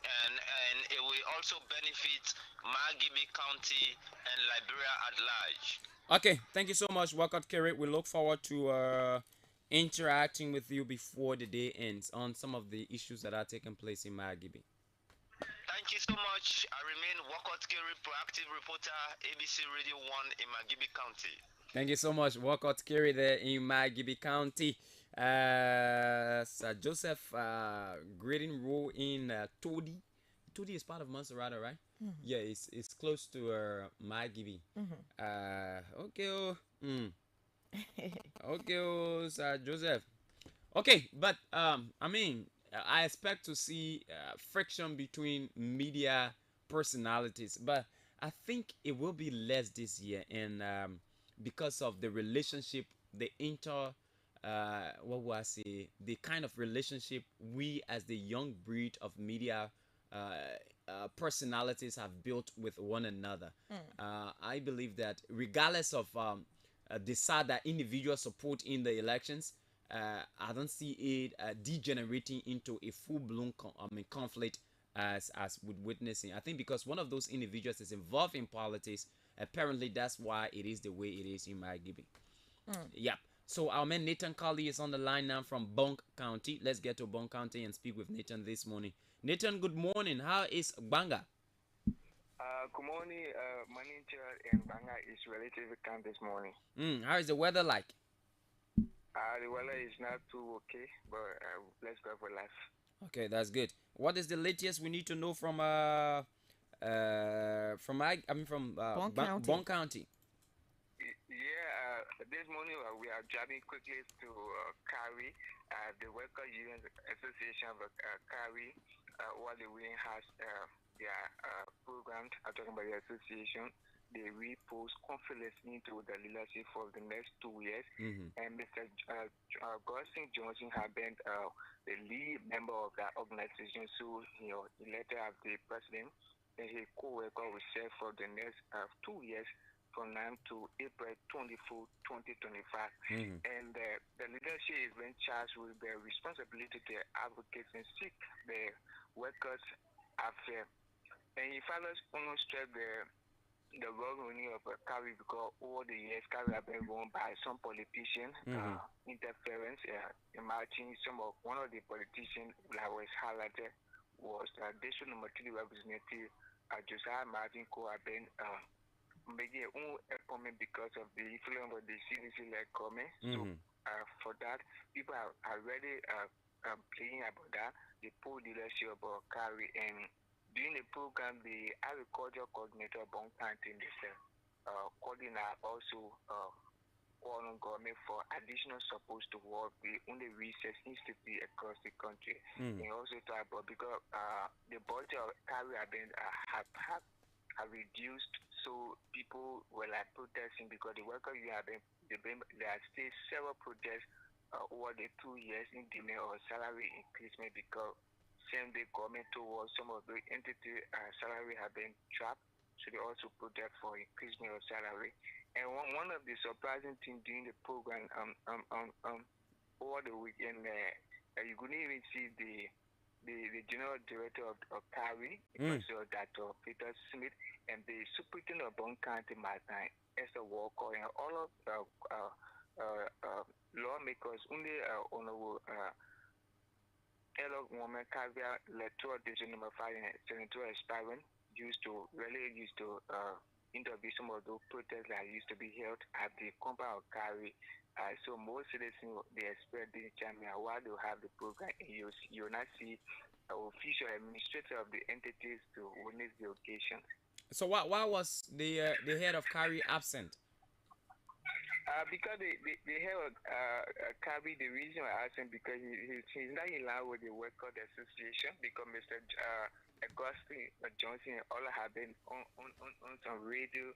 Speaker 1: and it will also benefit Magibi County and Liberia at large.
Speaker 21: Okay, thank you so much, Wakot Kerry. We look forward to interacting with you before the day ends on some of the issues that are taking place in Magibi.
Speaker 1: Thank you so much. I remain Wakot Kerry, proactive reporter, ABC Radio 1 in Magibi County.
Speaker 21: Thank you so much, Wakot Kerry there in Magibi County. Sir Joseph, grading role in Todi. Todi is part of Monserrado, right? Yeah, it's close to Magibi. Okay, Sir Joseph. Okay, but I mean, I expect to see friction between media personalities, but I think it will be less this year, and because of the relationship, the the kind of relationship we as the young breed of media personalities have built with one another. I believe that regardless of the side that individual support in the elections, I don't see it degenerating into a full-blown conflict as we're witnessing. I think because one of those individuals is involved in politics, apparently that's why it is the way it is in Magibi. Yeah. So our man Nathan Colley is on the line now from Bonk County. Let's get to Bonk County and speak with Nathan this morning. Nathan, good morning. How is Banga?
Speaker 3: Good morning. My name in Banga is relatively calm this morning.
Speaker 21: How is the weather like?
Speaker 3: The weather is not too okay, but let's go for life.
Speaker 21: Okay, that's good. What is the latest we need to know from Bon County?
Speaker 3: Yeah, this morning we are driving quickly to Kari. The Worker Union Association of Kari, what the union has their program. I'm talking about the association. They repose confidence into the leadership for the next 2 years. And Mr. Gosling Johnson has been the lead member of that organization. So, he elected as the president, and his co-worker will serve for the next 2 years from now to April 24, 2025. And the leadership is being charged with the responsibility to advocate and seek the workers' affair. And if I just want to stress the wrongdoing of Kari, because all the years Kari have been run by some politician interference. Imagine one of the politicians that was highlighted was District Number 3 Representative Josiah Martin Co. have been making a comment because of the influence of the CDC like comment. So for that, people are already playing about that. The poor leadership about Kari, and during the program, the agriculture coordinator of Bon County calling also calling on government for additional support to work with only research institute across the country. And also talk about because the budget of Kari have reduced, so people were like protesting because the worker you have been there are still several projects over the 2 years in demand or salary increasement because same the government towards some of the entity salary have been trapped, so they also protest for increasement of salary. And one of the surprising things during the program over the weekend, you couldn't even see the general director of Kari, Professor Dr. Peter Smith, and the superintendent of Bon County, Martin Esther Walker, and all of lawmakers, only honorable Ella Woman Kavia Electoral District Number 5 and Senator Aspiring used to interview some of those protests that used to be held at the compound of Kari. So most citizens, they expect the Champion while they have the program, and you'll not see official administrator of the entities to witness the occasion.
Speaker 21: So why was the head of Kari absent?
Speaker 3: Because the head of Kari, the reason I asked him because he's not in line with the Workers Association, because Mr. Augustine Johnson all have been on some radio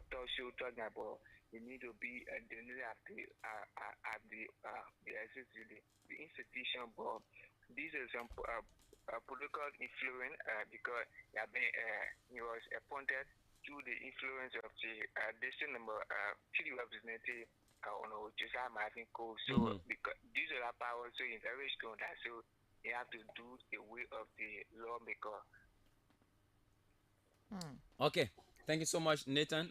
Speaker 3: talk show talking about you need to be at the institution, but this is some political influence because he was appointed through the influence of the district number 3 representative Josiah Martin Co. So because these are power, so it's very strong that so you have to do the way of the lawmaker.
Speaker 21: Okay, thank you so much, Nathan.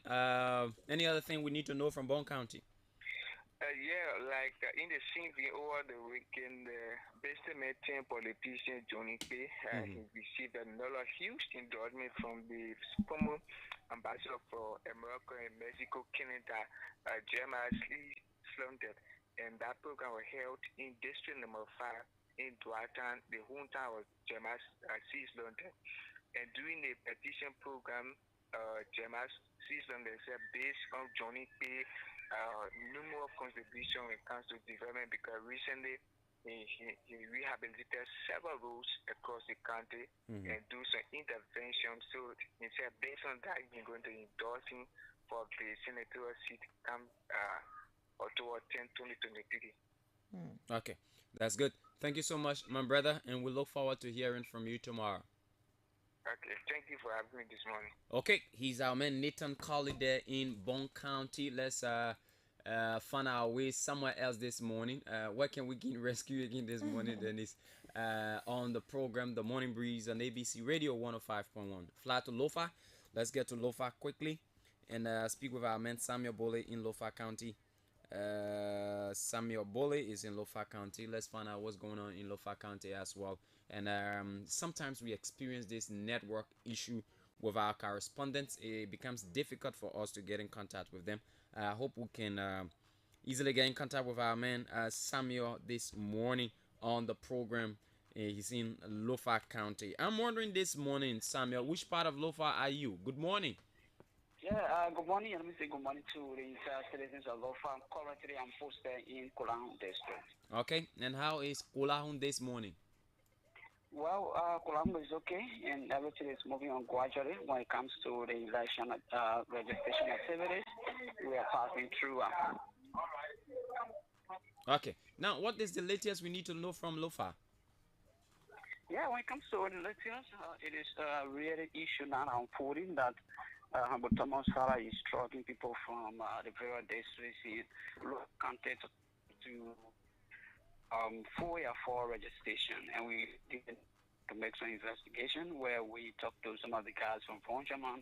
Speaker 21: Any other thing we need to know from Bon County?
Speaker 3: In the same thing over the weekend, Best Meeting politician Johnny P. He received another huge endorsement from the former ambassador for America and Mexico, Canada, Jeremiah Slunted. And that program was held in District Number 5 in Duartan. The hometown was Jeremiah Slunted. And during the petition program, Jeremiah Slunted said based on Johnny P. Numerous contributions when it comes to development, because recently he rehabilitated several roads across the country and do some intervention. So he said based on that he's going to endorse him for the senatorial seat come October 10, 2023.
Speaker 21: Okay, that's good. Thank you so much, my brother, and we look forward to hearing from you tomorrow.
Speaker 3: Okay, thank you for having me this morning.
Speaker 21: Okay, he's our man Nathan Colley there in Bon County. Let's find our way somewhere else this morning. Where can we get rescue again this morning? Dennis, on the program The Morning Breeze on ABC Radio 105.1. Fly to Lofa. Let's get to Lofa quickly and speak with our man Samuel Bole in Lofa County. Samuel Bole is in Lofa County. Let's find out what's going on in Lofa County as well. And sometimes we experience this network issue with our correspondents. It becomes difficult for us to get in contact with them. I hope we can easily get in contact with our man Samuel this morning on the program. He's in Lofa County. I'm wondering this morning, Samuel, which part of Lofa are you? Good morning.
Speaker 4: Yeah, good morning. Let me say good morning to the citizens of Lofa. Currently, I'm posted in Kulahun district.
Speaker 21: Okay, and how is Kulahun this morning?
Speaker 4: Well, Kulahun is okay, and everything is moving on gradually when it comes to the election registration activities. We are passing through.
Speaker 21: Okay, now what is the latest we need to know from Lofa?
Speaker 4: Yeah, when it comes to the latest, it is a real issue now unfolding that Humble Thomas Farah is struggling people from the various districts in Lofa County to FOIA for registration, and we did to make some investigation where we talked to some of the guys from Fonjaman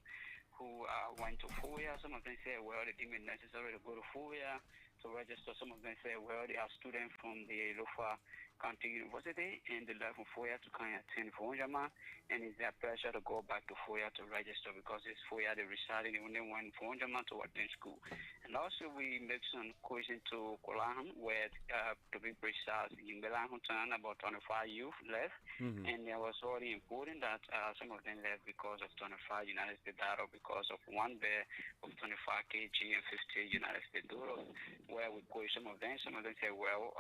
Speaker 4: who went to FOIA. Some of them say, well, they deem it necessary to go to FOIA to register. Some of them say, well, they are students from the Lofa County University and they left from FOIA to come and attend Fonjaman, and it's their pleasure to go back to FOIA to register because it's FOIA they resided when they went Fonjaman to attend school. And also we make some questions to Kulahun where, to be precise, in Belahuntan about 25 youth left, and it was already important that some of them left because of 25 United States dollars because of one bear of 25 kg and 50 United States dollars, where we question some of them say, well,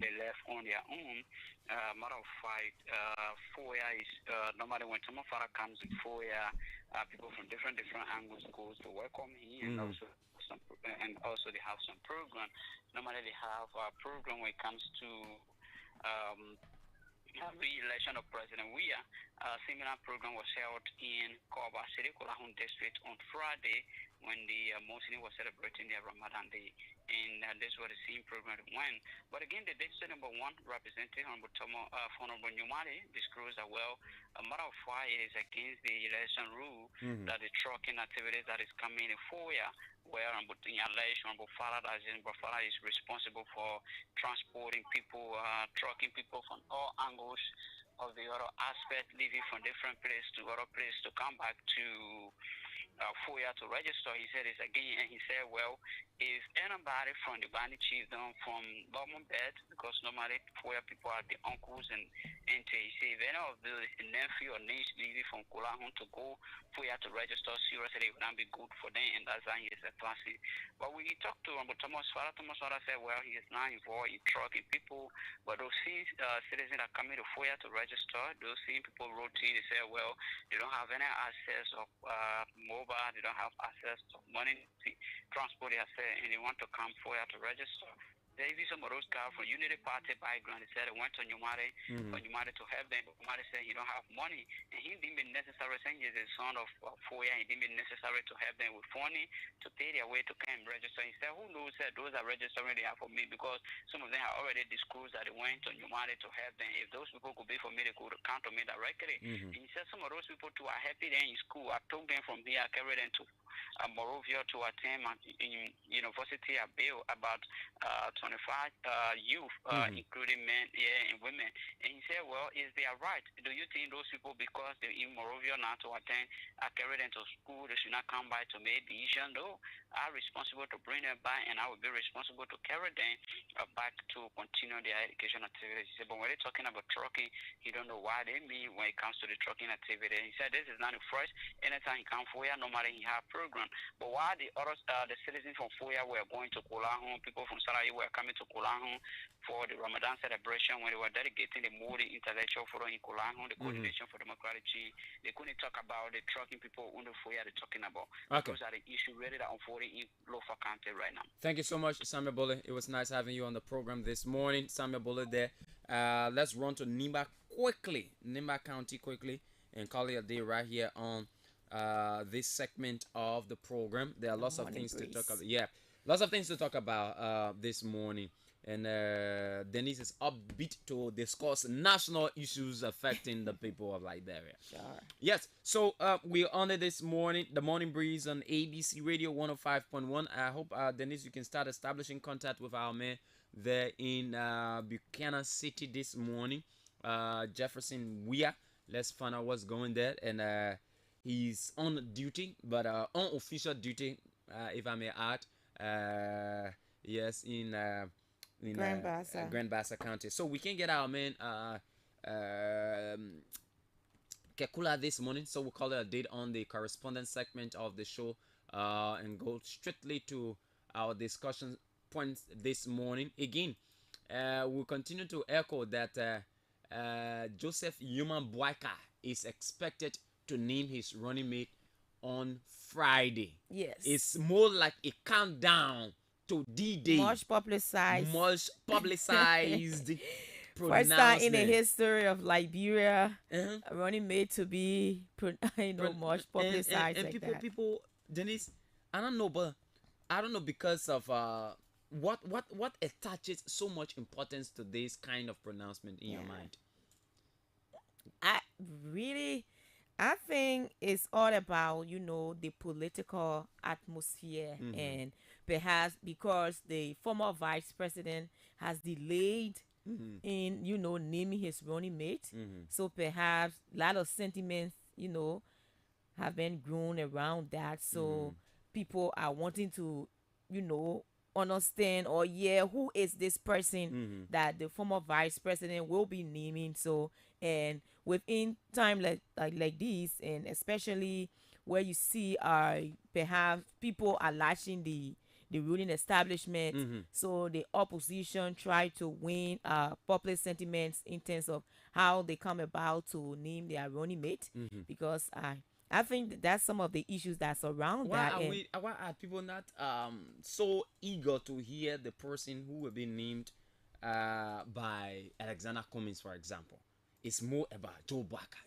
Speaker 4: they left on their own. Matter of fact, FOIA is normally when someone Farah comes in FOIA, people from different angles goes to welcome him, and also they have some program. Normally they have a program when it comes to re-election of President Weah. A similar program was held in Koba City, Kulahun District on Friday when the Muslim was celebrating their Ramadan Day. And this was the same program that went. But again, the district number one representative, Honorable Nyumari, disclosed that, well, a matter of fact, it is against the election rule that the trucking activities that is coming in FOIA, where Honorable Farah is responsible for transporting people, trucking people from all angles of the other aspect, leaving from different place to other place to come back to FOIA to register. He said this again, and he said, well, if anybody from the bandit chiefdom from government bed, because normally FOIA people are the uncles and aunties, he said if any of the nephew or niece leaving from Kulahun to go FOIA to register, seriously, it would not be good for them, and that's why he is a classic. But we talked to Thomas Farah. Thomas Farah said, well, he is not involved in trucking people, but those citizens that come to FOIA to register, those same people routine, they say, well, they don't have any access of mobile, they don't have access to money, transport, they say, and they want to come FOIA to register. There is some of those guys from Unity Party background. They said they went to Nyumari for Nyumari to help them, but Nyumari said he don't have money, and he didn't be necessary, saying he's the son of FOIA, he didn't be necessary to help them with money to pay their way to come and register. He said, who knows that those are registering they are for me, because some of them have already disclosed that they went to Nyumari to help them. If those people could be for me, they could count on me directly. And he said some of those people too are happy they're in school. I took them from here, I carried them to Morovia to attend in University of Bill, about 25 youth, including men and women. And he said, well, is they are right? Do you think those people, because they're in Morovia now to attend, I carry them to school, they should not come by to make decision? No, I'm responsible to bring them back, and I will be responsible to carry them back to continue their education activities. He said, but when they're talking about trucking, he don't know why they mean when it comes to the trucking activity. He said, this is not the first. Anytime he comes FOIA, normally he have program. But while the others, the citizens from FOIA were going to Kulahun, people from Sarajevo were coming to Kulahun for the Ramadan celebration when they were dedicating the Modi Intellectual Forum in Kulahun, the Coordination for Democratic Change. They couldn't talk about the trucking people under FOIA they're talking about.
Speaker 21: Okay.
Speaker 4: Those are the issues really that unfolding in Lofa County right now.
Speaker 21: Thank you so much, Samuel Bole. It was nice having you on the program this morning. Samuel Bole there. Let's run to Nimba quickly. Nimba County quickly and call it a day right here on this segment of the program. There are lots of
Speaker 2: Morning
Speaker 21: things to talk
Speaker 2: breeze.
Speaker 21: about. Yeah, lots of things to talk about this morning. And Denise is upbeat to discuss national issues affecting the people of Liberia.
Speaker 2: Sure.
Speaker 21: Yes, so we're on it this morning, the morning breeze on ABC Radio 105.1. I hope, Denise, you can start establishing contact with our man there in Buchanan City this morning, Jefferson Weah. Let's find out what's going there. And he's on duty, but unofficial duty, if I may add. Yes, in
Speaker 2: Grand Bassa.
Speaker 21: Grand Bassa County. So we can get our man Kekula this morning. So we'll call it a date on the correspondence segment of the show and go strictly to our discussion points this morning. Again, we'll continue to echo that Joseph Human Boyka is expected to name his running mate on Friday.
Speaker 2: Yes.
Speaker 21: It's more like a countdown to D-Day.
Speaker 2: Much publicized.
Speaker 21: First
Speaker 2: time in the history of Liberia, running mate to be, much publicized.
Speaker 21: And
Speaker 2: like
Speaker 21: people, Denise, I don't know because of what attaches so much importance to this kind of pronouncement in your mind.
Speaker 2: I think it's all about, the political atmosphere, and perhaps because the former vice president has delayed in, naming his running mate. So perhaps a lot of sentiments, have been grown around that. So people are wanting to, understand or who is this person that the former vice president will be naming. So, and within time like this, and especially where you see perhaps people are lashing the ruling establishment, so the opposition try to win popular sentiments in terms of how they come about to name their running mate, because I think that's some of the issues that's around that.
Speaker 21: Why are people not so eager to hear the person who will be named by Alexander Cummings, for example? It's more about Joe Boyka.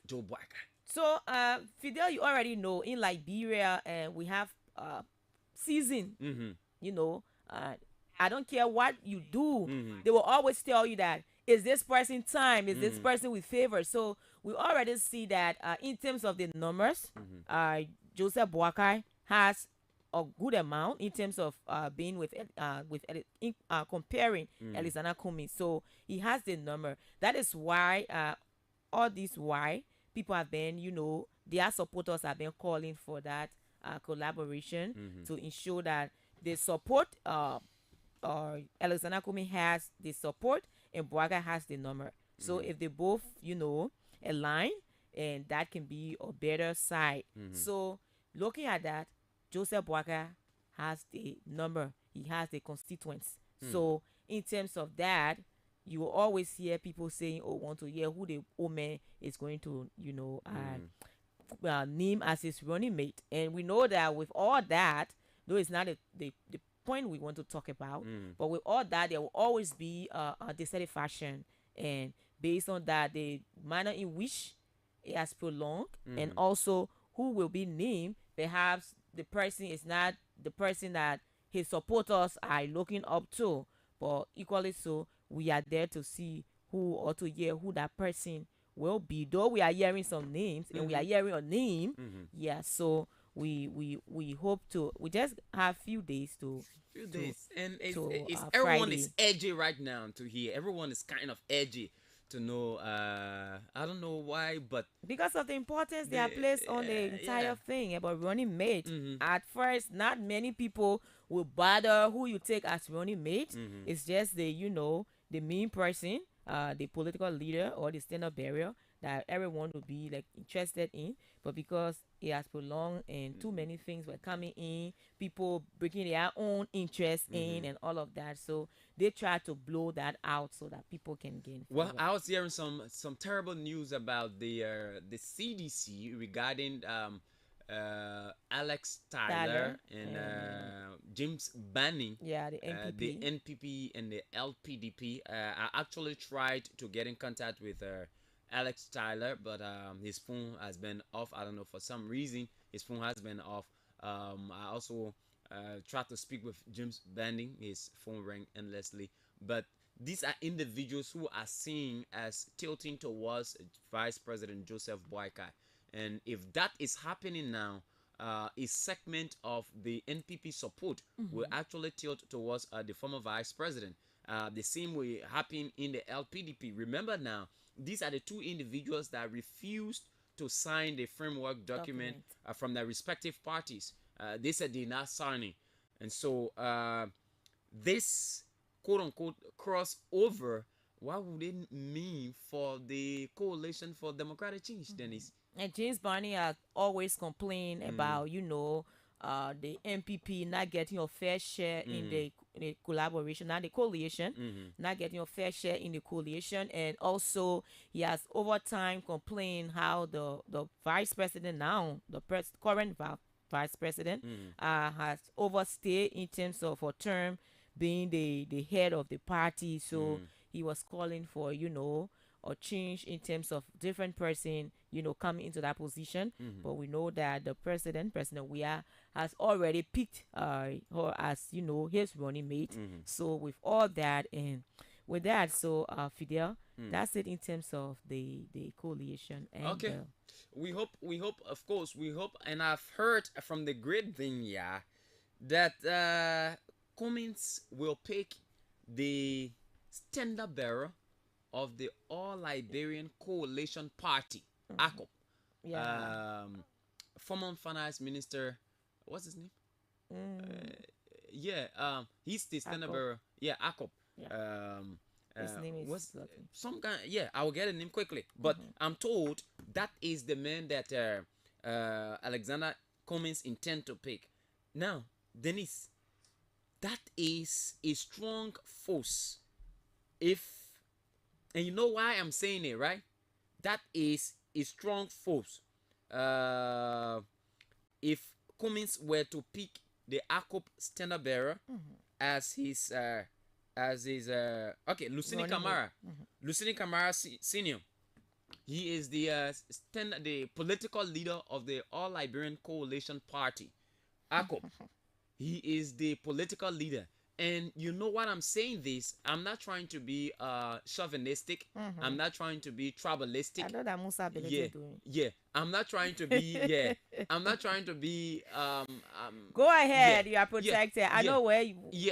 Speaker 2: So, Fidel, you already know in Liberia, we have season. I don't care what you do. They will always tell you that is this person time, is this person with favor. So we already see that in terms of the numbers, Joseph Boyka has a good amount in terms of being with comparing Alexander Cummings. So he has the number. That is why why people have been, their supporters have been calling for that collaboration to ensure that they support Alexander Cummings has the support and Boyka has the number. So if they both, align, and that can be a better side. So looking at that, Joseph Boyka has the number. He has the constituents. So in terms of that, you will always hear people saying, want to hear who the old man is going to, name as his running mate. And we know that with all that, though it's not the point we want to talk about, but with all that, there will always be a dissatisfaction. And based on that, the manner in which it has prolonged, and also who will be named, perhaps the person is not the person that his supporters are looking up to, but equally so, we are there to see who, or to hear who that person will be. Though we are hearing some names, and we are hearing a name, so we hope to, we just have few days
Speaker 21: and it's everyone
Speaker 2: Friday.
Speaker 21: is edgy right now to hear. Everyone is kind of edgy to know. I don't know why, but
Speaker 2: because of the importance they are placed on the entire thing about running mate. At first, not many people will bother who you take as running mate. It's just the main person, the political leader or the standard bearer that everyone would be interested in. But because it has prolonged and too many things were coming in, people bringing their own interest in and all of that, so they try to blow that out so that people can gain.
Speaker 21: Well, I was hearing some terrible news about the CDC regarding Alex Tyler and James Banning.
Speaker 2: Yeah, the NPP.
Speaker 21: The NPP and the LPDP. I actually tried to get in contact with Alex Tyler, but his phone has been off. I don't know, for some reason. his phone has been off. I also tried to speak with James Banding. His phone rang endlessly. But these are individuals who are seen as tilting towards Vice President Joseph Boakai. And if that is happening now, a segment of the NPP support will actually tilt towards the former vice president. The same way happened in the LPDP. Remember now, these are the two individuals that refused to sign the framework document from their respective parties. They said they're not signing. And so this quote-unquote crossover, what would it mean for the Coalition for Democratic Change, Dennis?
Speaker 2: And James Barney has always complained about, you know, the MPP not getting a fair share in the collaboration, not the coalition, not getting a fair share in the coalition. And also, he has over time complained how the vice president now, the current vice president, has overstayed in terms of her term being the head of the party. So he was calling for, you know, a change in terms of different person, you know, coming into that position. But we know that the President Weah, has already picked her as, you know, his running mate. So with all that and with that, so Fidel, that's it in terms of the coalition. And
Speaker 21: okay. We hope, of course, and I've heard from the great thing, that Cummins will pick the standard bearer of the All Liberian Coalition Party, ACOP. Former Finance Minister, what's his name? He's the standard bearer. ACOP.
Speaker 2: His name is
Speaker 21: some kind. I will get a name quickly. But I'm told that is the man that Alexander Cummins intend to pick. Now, Denise, that is a strong force. And you know why I'm saying it, right? That is a strong force. If Cummins were to pick the ACOP standard bearer as his Lucini Camara. Lucini Camara Senior. He is the political leader of the All Liberian Coalition Party, ACOP. He is the political leader. And you know what I'm saying this? I'm not trying to be chauvinistic. I'm not trying to be tribalistic.
Speaker 2: I know that Musa Belete doing.
Speaker 21: I'm not trying to be I'm not trying to be
Speaker 2: Go ahead, you are protected. I know where you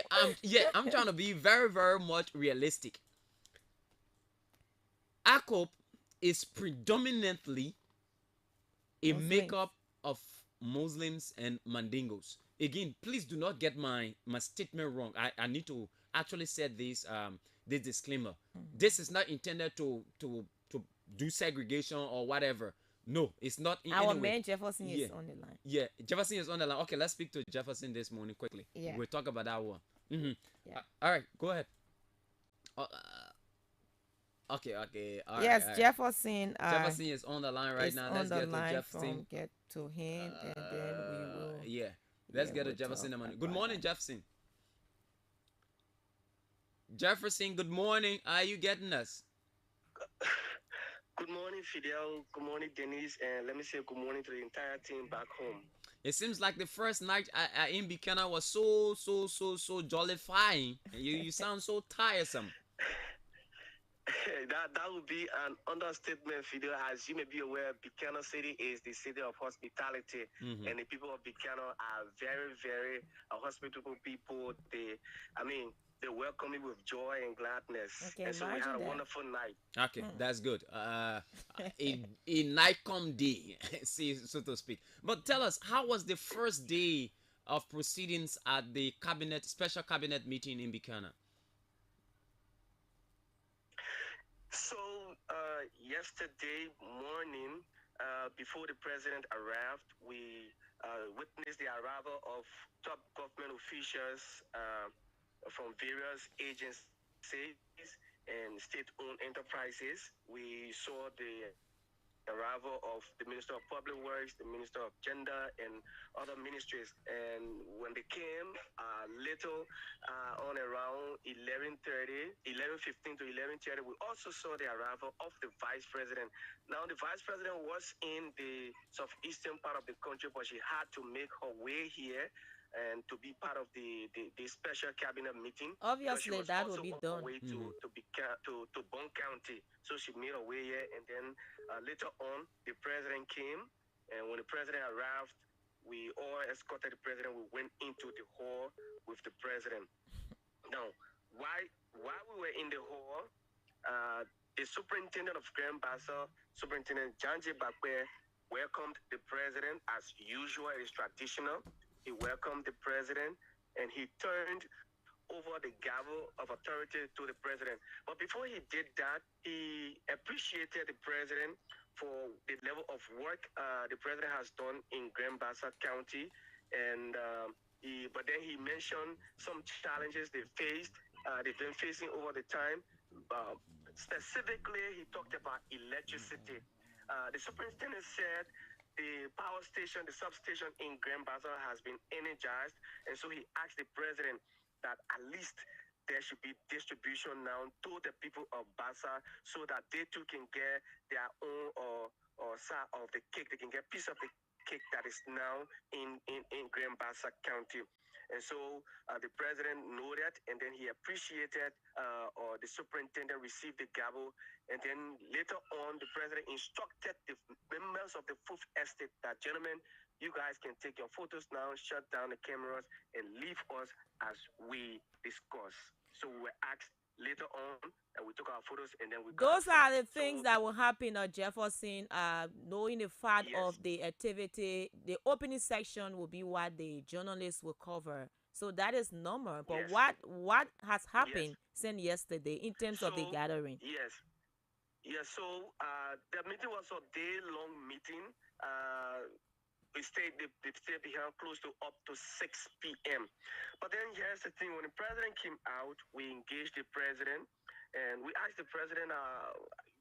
Speaker 21: I'm trying to be very, very much realistic. ACOP is predominantly a makeup of Muslims and Mandingos. Again, please do not get my statement wrong. I need to actually say this this disclaimer. This is not intended to do segregation or whatever. No, it's not.
Speaker 2: Our man Jefferson is on the line.
Speaker 21: Jefferson is on the line. Okay, let's speak to Jefferson this morning quickly. We'll talk about that one. All right, go ahead. Okay. All
Speaker 2: yes,
Speaker 21: right.
Speaker 2: Jefferson.
Speaker 21: Jefferson is on the line right now. Let's get to Jefferson.
Speaker 2: Get to him, and then we will.
Speaker 21: Let's get to Jefferson. Good morning, Jefferson. Jefferson, good morning. Are you getting us?
Speaker 5: Good morning, Fidel. Good morning, Denise. And let me say good morning to the entire team back home.
Speaker 21: It seems like the first night in Buchanan was so jollifying. You sound so tiresome.
Speaker 5: That would be an understatement, Fidel. As you may be aware, Buchanan City is the city of hospitality, and the people of Buchanan are very, very hospitable people. They welcome me with joy and gladness. And so we had a wonderful night.
Speaker 21: Okay, that's good. A night come day, so to speak. But tell us, how was the first day of proceedings at the special cabinet meeting in Buchanan?
Speaker 5: So yesterday morning, before the president arrived, we witnessed the arrival of top government officials from various agencies and state-owned enterprises. We saw the arrival of the Minister of Public Works, the Minister of Gender, and other ministries. And when they came, little on around 11:30, 11:15 to 11:30, we also saw the arrival of the vice president. Now, the vice president was in the southeastern part of the country, but she had to make her way here and to be part of the special cabinet meeting.
Speaker 2: Obviously, that will be done.
Speaker 5: Way to Bond County. So she made her way here, and then later on, the president came, and when the president arrived, we all escorted the president. We went into the hall with the president. Now, while we were in the hall, the superintendent of Grand Bassa, Superintendent Janji Bakwe, welcomed the president as usual. It is traditional. He welcomed the president, and he turned over the gavel of authority to the president. But before he did that, he appreciated the president for the level of work the president has done in Grand Bassa County, and but then he mentioned some challenges they've been facing over the time. Specifically, he talked about electricity. The superintendent said the power station, the substation in Grand Bassa has been energized, and so he asked the president that at least there should be distribution now to the people of Bassa so that they too can get their own or side of the cake. They can get a piece of the cake that is now in Grand Bassa County. And so the president noted, and then he appreciated, or the superintendent received the gavel. And then later on, the president instructed the members of the Fifth Estate that, gentlemen, you guys can take your photos now, shut down the cameras, and leave us as we discuss. So we were asked later on, and we took our photos, and then we.
Speaker 2: Those are the things that will happen at Jefferson. Knowing the fact of the activity, the opening section will be what the journalists will cover. So that is normal. But what has happened since yesterday in terms of the gathering?
Speaker 5: Yes. So the meeting was a day-long meeting. They stayed behind close to up to 6 p.m. But then here's the thing: when the president came out, we engaged the president, and we asked the president,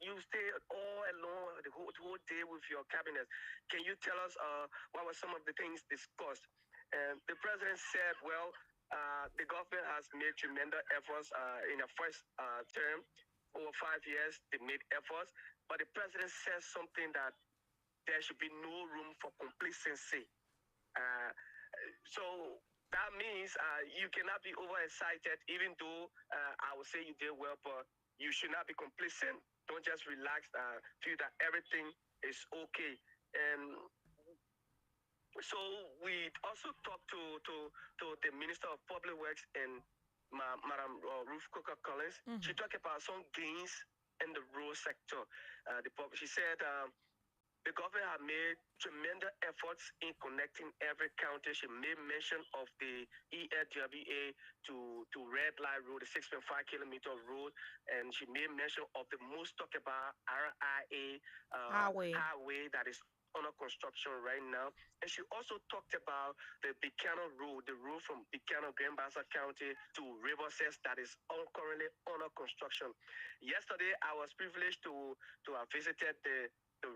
Speaker 5: "You stay all alone the whole day with your cabinet. Can you tell us what were some of the things discussed?" And the president said, "Well, the government has made tremendous efforts in the first term. Over 5 years, they made efforts, but the president said something that there should be no room for complacency. So that means you cannot be overexcited, even though I would say you did well, but you should not be complacent. Don't just relax, feel that everything is okay." And so we also talked to the Minister of Public Works and Madam Ruth Coker Collins. She talked about some gains in the road sector. She said the government have made tremendous efforts in connecting every county. She made mention of the ELWA to Red Light Road, the 6.5 kilometer road, and she made mention of the most talked about RIA highway that is under construction right now. And she also talked about the Buchanan Road, the road from Buchanan, Grand Bassa County to Riverside that is currently under construction. Yesterday, I was privileged to have visited the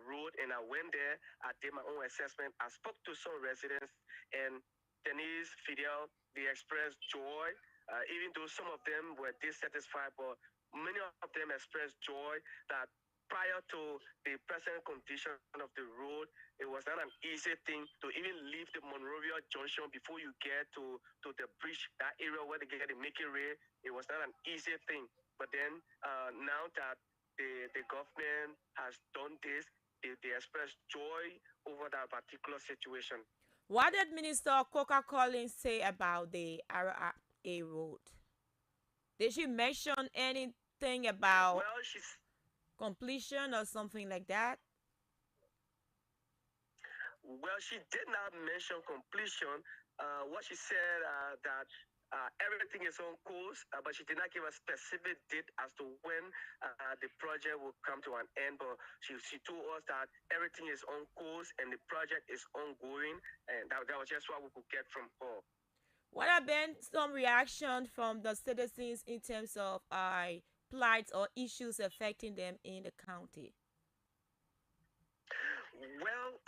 Speaker 5: road, and I went there. I did my own assessment. I spoke to some residents, and Denise, Fidel, they expressed joy, even though some of them were dissatisfied, but many of them expressed joy that prior to the present condition of the road, it was not an easy thing to even leave the Monrovia Junction before you get to the bridge, that area where they get the Mickey Ray. It was not an easy thing. But then now that the government has done this, they express joy over that particular situation.
Speaker 2: What did Minister Coker Collins say about the RIA road? Did she mention anything about completion or something like that?
Speaker 5: Well, she did not mention completion. What she said that everything is on course, but she did not give a specific date as to when the project will come to an end. But she told us that everything is on course and the project is ongoing, and that was just what we could get from her.
Speaker 2: What have been some reaction from the citizens in terms of plights or issues affecting them in the county?
Speaker 5: Well,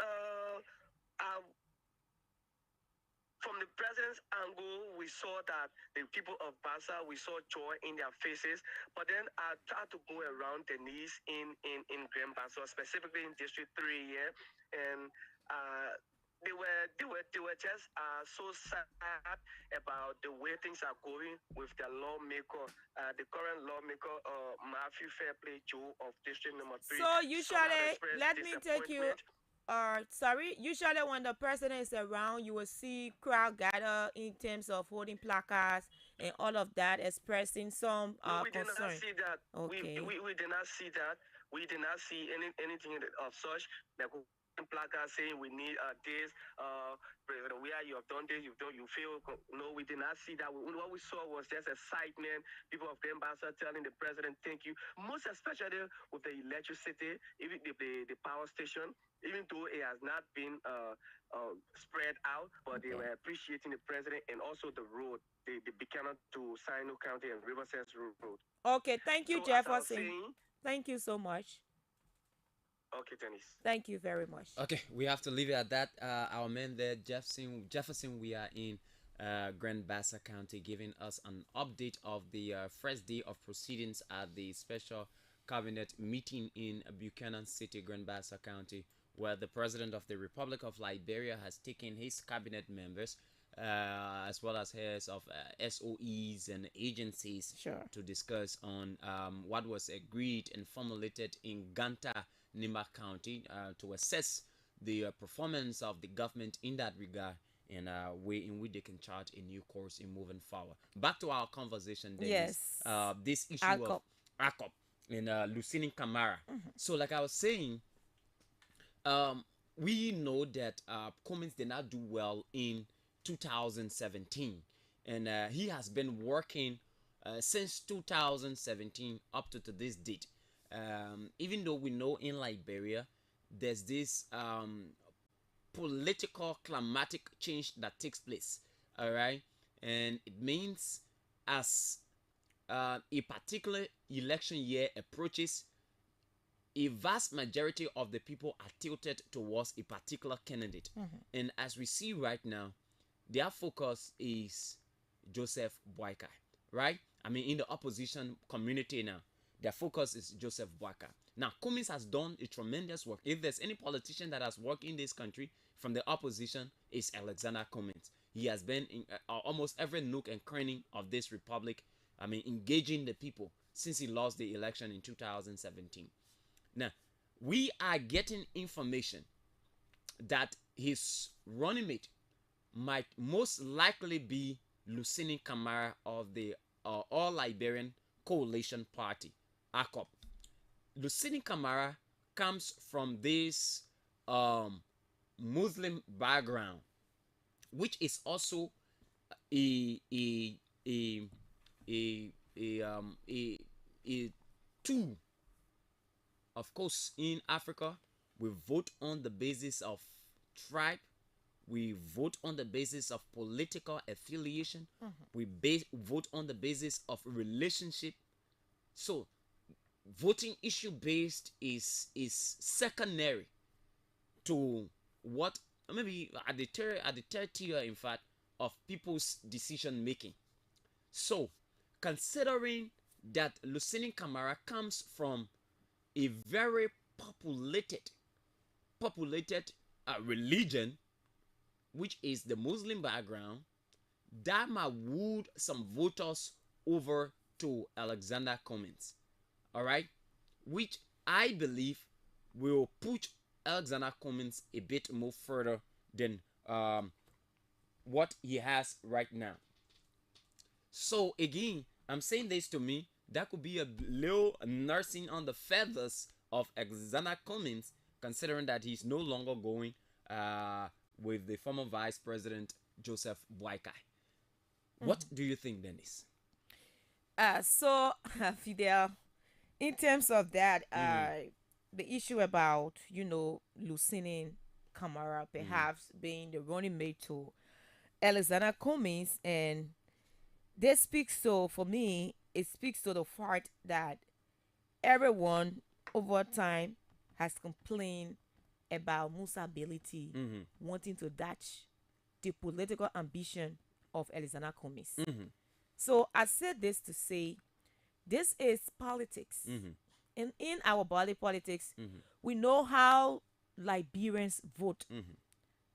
Speaker 5: from the president's angle, we saw that the people of Bassa, we saw joy in their faces. But then I tried to go around the knees in Grand Bassa, specifically in District 3 here, and they were just so sad about the way things are going with the lawmaker, the current lawmaker, Matthew Fairplay Joe of District Number 3.
Speaker 2: So usually, let me take you. Sorry, usually when the president is around, you will see crowd gather in terms of holding placards and all of that, expressing some
Speaker 5: no, we
Speaker 2: concern.
Speaker 5: did not see that.
Speaker 2: Okay.
Speaker 5: We did not see that. We did not see anything of such. Like placards saying we need this. Where you have done this, you feel. No, we did not see that. What we saw was just excitement. People of Grand Bassa telling the president thank you. Most especially with the electricity, even the power station. Even though it has not been spread out, but they were appreciating the president and also the road, the Buchanan to Sino County and Riverside Road.
Speaker 2: Okay, thank you,
Speaker 5: So,
Speaker 2: Jefferson. Thank you so much.
Speaker 5: Okay, Dennis.
Speaker 2: Thank you very much.
Speaker 21: Okay, we have to leave it at that. Our man there, Jefferson, we are in Grand Bassa County, giving us an update of the first day of proceedings at the special cabinet meeting in Buchanan City, Grand Bassa County, where the President of the Republic of Liberia has taken his cabinet members as well as heads of SOEs and agencies to discuss on what was agreed and formulated in Ganta, Nimba County, to assess the performance of the government in that regard and way in which they can chart a new course in moving forward. Back to our conversation, Dennis.
Speaker 2: Yes.
Speaker 21: This issue of ACOP and Lucini Camara. So like I was saying, we know that Cummins did not do well in 2017, and he has been working since 2017 up to this date. Even though we know in Liberia there's this political climatic change that takes place, all right, and it means as a particular election year approaches, a vast majority of the people are tilted towards a particular candidate. And as we see right now, their focus is Joseph Boakai, right? I mean, in the opposition community now, their focus is Joseph Boakai. Now, Cummins has done a tremendous work. If there's any politician that has worked in this country from the opposition, it's Alexander Cummins. He has been in almost every nook and cranny of this republic, I mean, engaging the people since he lost the election in 2017. Now, we are getting information that his running mate might most likely be Lucini Camara of the All Liberian Coalition Party, ACOP. Lucini Camara comes from this Muslim background, which is also a tool. Of course, in Africa, we vote on the basis of tribe. We vote on the basis of political affiliation. We vote on the basis of relationship. So, voting issue based is secondary to what maybe at the third tier, in fact, of people's decision making. So, considering that Lucini Camara comes from a very populated religion, which is the Muslim background, that might woo some voters over to Alexander Cummins, all right, which I believe will push Alexander Cummins a bit more further than what he has right now. So again, I'm saying this to me, that could be a little nursing on the feathers of Alexander Cummins, considering that he's no longer going with the former Vice President Joseph Boakai. What do you think, Dennis?
Speaker 2: So, Fidel, in terms of that, the issue about, Lucini Camara perhaps being the running mate to Alexander Cummins, and this speaks to, for me, it speaks to the fact that everyone over time has complained about Musa ability wanting to dodge the political ambition of Alexander Cummings.
Speaker 21: Mhm.
Speaker 2: So I said this to say, this is politics.
Speaker 21: Mhm.
Speaker 2: And in our body politics,
Speaker 21: Mhm.
Speaker 2: we know how Liberians vote
Speaker 21: Mhm.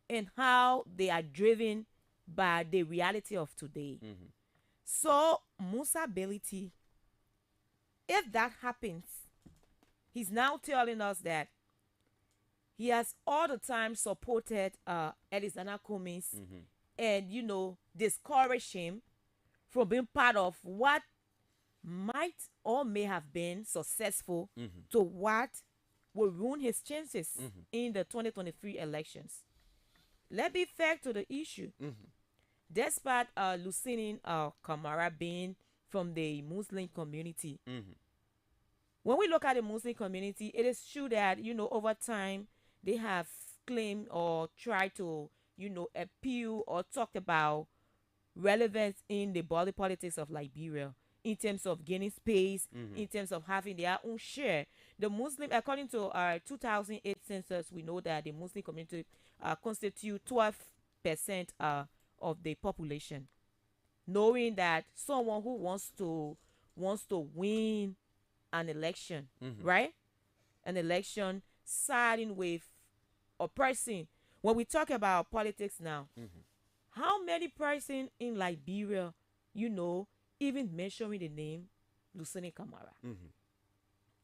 Speaker 2: and how they are driven by the reality of today.
Speaker 21: Mhm.
Speaker 2: So Musa Beliti, if that happens, he's now telling us that he has all the time supported Alexander Cummings
Speaker 21: Mhm.
Speaker 2: and, you know, discouraged him from being part of what might or may have been successful
Speaker 21: Mhm.
Speaker 2: to what will ruin his chances
Speaker 21: Mhm.
Speaker 2: in the 2023 elections. Let's be fair to the issue.
Speaker 21: Mhm.
Speaker 2: Despite Lucinin Kamara being from the Muslim community,
Speaker 21: Mhm.
Speaker 2: when we look at the Muslim community, it is true that, you know, over time they have claimed or tried to, you know, appeal or talk about relevance in the body politics of Liberia in terms of gaining space,
Speaker 21: Mhm.
Speaker 2: in terms of having their own share. The Muslim, according to our 2008 census, we know that the Muslim community constitute 12% of the population. Knowing that someone who wants to win an election,
Speaker 21: Mhm.
Speaker 2: right? An election siding with a person. When we talk about politics now,
Speaker 21: Mhm.
Speaker 2: how many person in Liberia, you know, even mentioning the name Lucini Kamara?
Speaker 21: Mhm.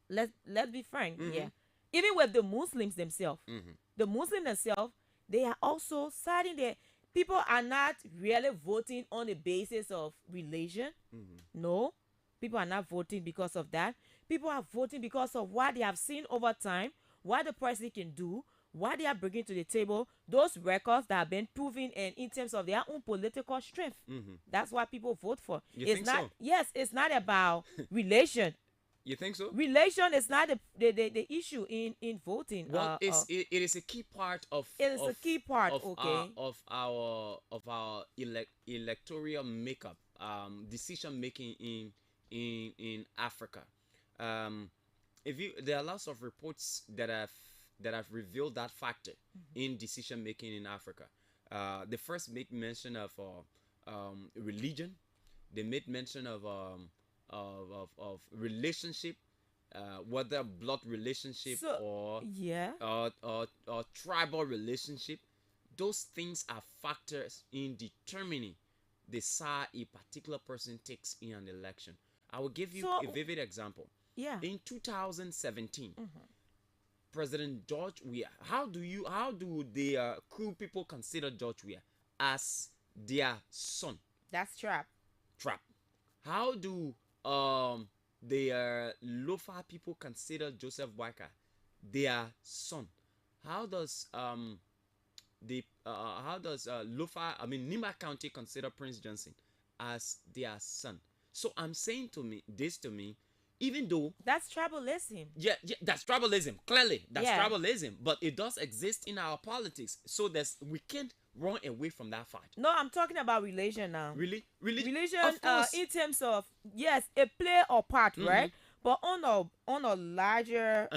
Speaker 2: Let's be frank,
Speaker 21: Mhm.
Speaker 2: yeah. Even with the Muslims themselves,
Speaker 21: Mhm.
Speaker 2: the Muslims themselves, they are also siding there. People are not really voting on the basis of religion.
Speaker 21: Mhm.
Speaker 2: No, people are not voting because of that. People are voting because of what they have seen over time, what the president can do, what they are bringing to the table, those records that have been proven, and in terms of their own political strength.
Speaker 21: Mhm.
Speaker 2: That's what people vote for.
Speaker 21: You
Speaker 2: It's
Speaker 21: think
Speaker 2: not.
Speaker 21: so?
Speaker 2: Yes, it's not about relation.
Speaker 21: You think so?
Speaker 2: Relation is not the issue in voting.
Speaker 21: Well, it is a key part of.
Speaker 2: It is a key part,
Speaker 21: of
Speaker 2: okay.
Speaker 21: our electoral makeup, decision making in Africa. If you there are lots of reports that have revealed that factor in decision making in Africa. They first make mention of religion. They made mention of relationship, whether blood relationship or tribal relationship. Those things are factors in determining the side a particular person takes in an election. I will give you a vivid example.
Speaker 2: Yeah.
Speaker 21: In 2017, President George Weah. How do the Crew people consider George Weah as their son?
Speaker 2: That's trap.
Speaker 21: How do the Lofa people consider Joseph Boakai their son? How does Lofa, Nima County consider Prince Johnson as their son? So I'm saying to me, even though
Speaker 2: that's tribalism.
Speaker 21: Yeah, that's tribalism. Clearly, that's
Speaker 2: Yeah.
Speaker 21: tribalism. But it does exist in our politics, so we can't run away from that fact.
Speaker 2: No, I'm talking about religion now.
Speaker 21: Really?
Speaker 2: Religion,
Speaker 21: Of course.
Speaker 2: in terms of, yes, a play or part, right? But on a larger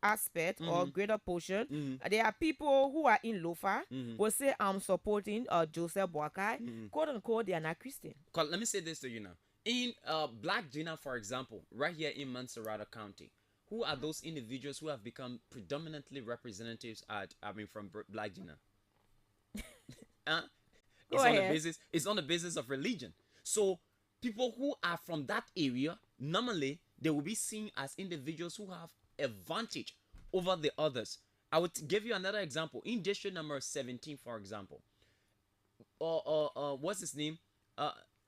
Speaker 2: aspect or greater portion, there are people who are in Lofa will say, I'm supporting Joseph Boakai. Quote unquote, they are not Christian.
Speaker 21: Let me say this to you now. In Black Gina, for example, right here in Manserata County, who are those individuals who have become predominantly representatives from Black Gina? It's on the basis of religion. So people who are from that area, normally they will be seen as individuals who have advantage over the others. I would give you another example. In district number 17, for example, what's his name?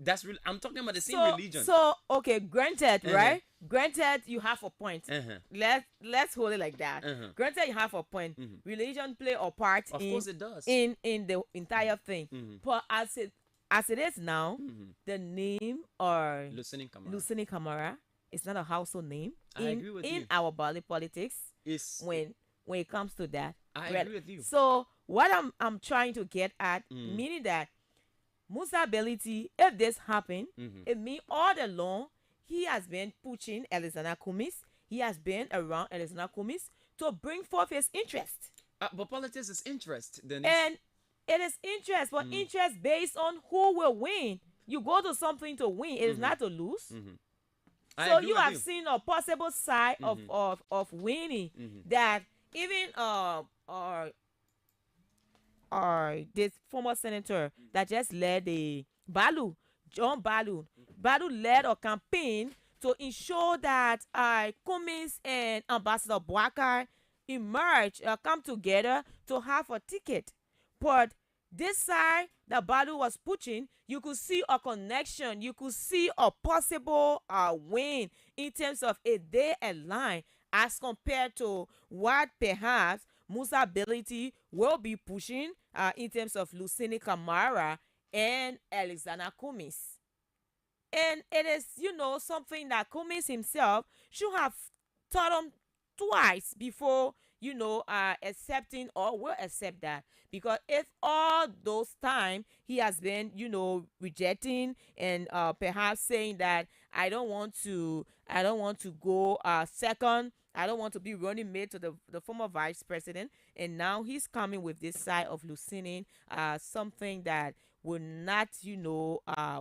Speaker 21: That's real. I'm talking about the same religion.
Speaker 2: So okay, granted, right? Granted, you have a point. Let's hold it like that. Granted, you have a point. Religion play a part.
Speaker 21: Of course, it does.
Speaker 2: In the entire thing. But as it is now, the name or Lucini Kamara is not a household name.
Speaker 21: I agree with you.
Speaker 2: In our body politics, when it comes to that.
Speaker 21: I agree with you.
Speaker 2: So what I'm trying to get at, meaning that Musa Beliti, if this happened, it means all along he has been pushing Alexander Cummings. He has been around Alexander Cummings to bring forth his interest.
Speaker 21: But politics is interest, Denise.
Speaker 2: And it is interest, but interest based on who will win. You go to something to win. It is not to lose. So you have seen a possible side of winning that even this former senator that just led the John Balu led a campaign to ensure that Cummings and Ambassador Boakar emerge, come together to have a ticket. But this side that Balu was pushing, you could see a connection. You could see a possible win in terms of a day align as compared to what perhaps Musa Ability will be pushing in terms of Lucini Kamara and Alexander Cummings. And it is, something that Cummings himself should have thought on twice before, accepting or will accept that. Because if all those time he has been, rejecting and perhaps saying that I don't want to go second, I don't want to be running mate to the former vice president, and now he's coming with this side of Lucini, something that will not,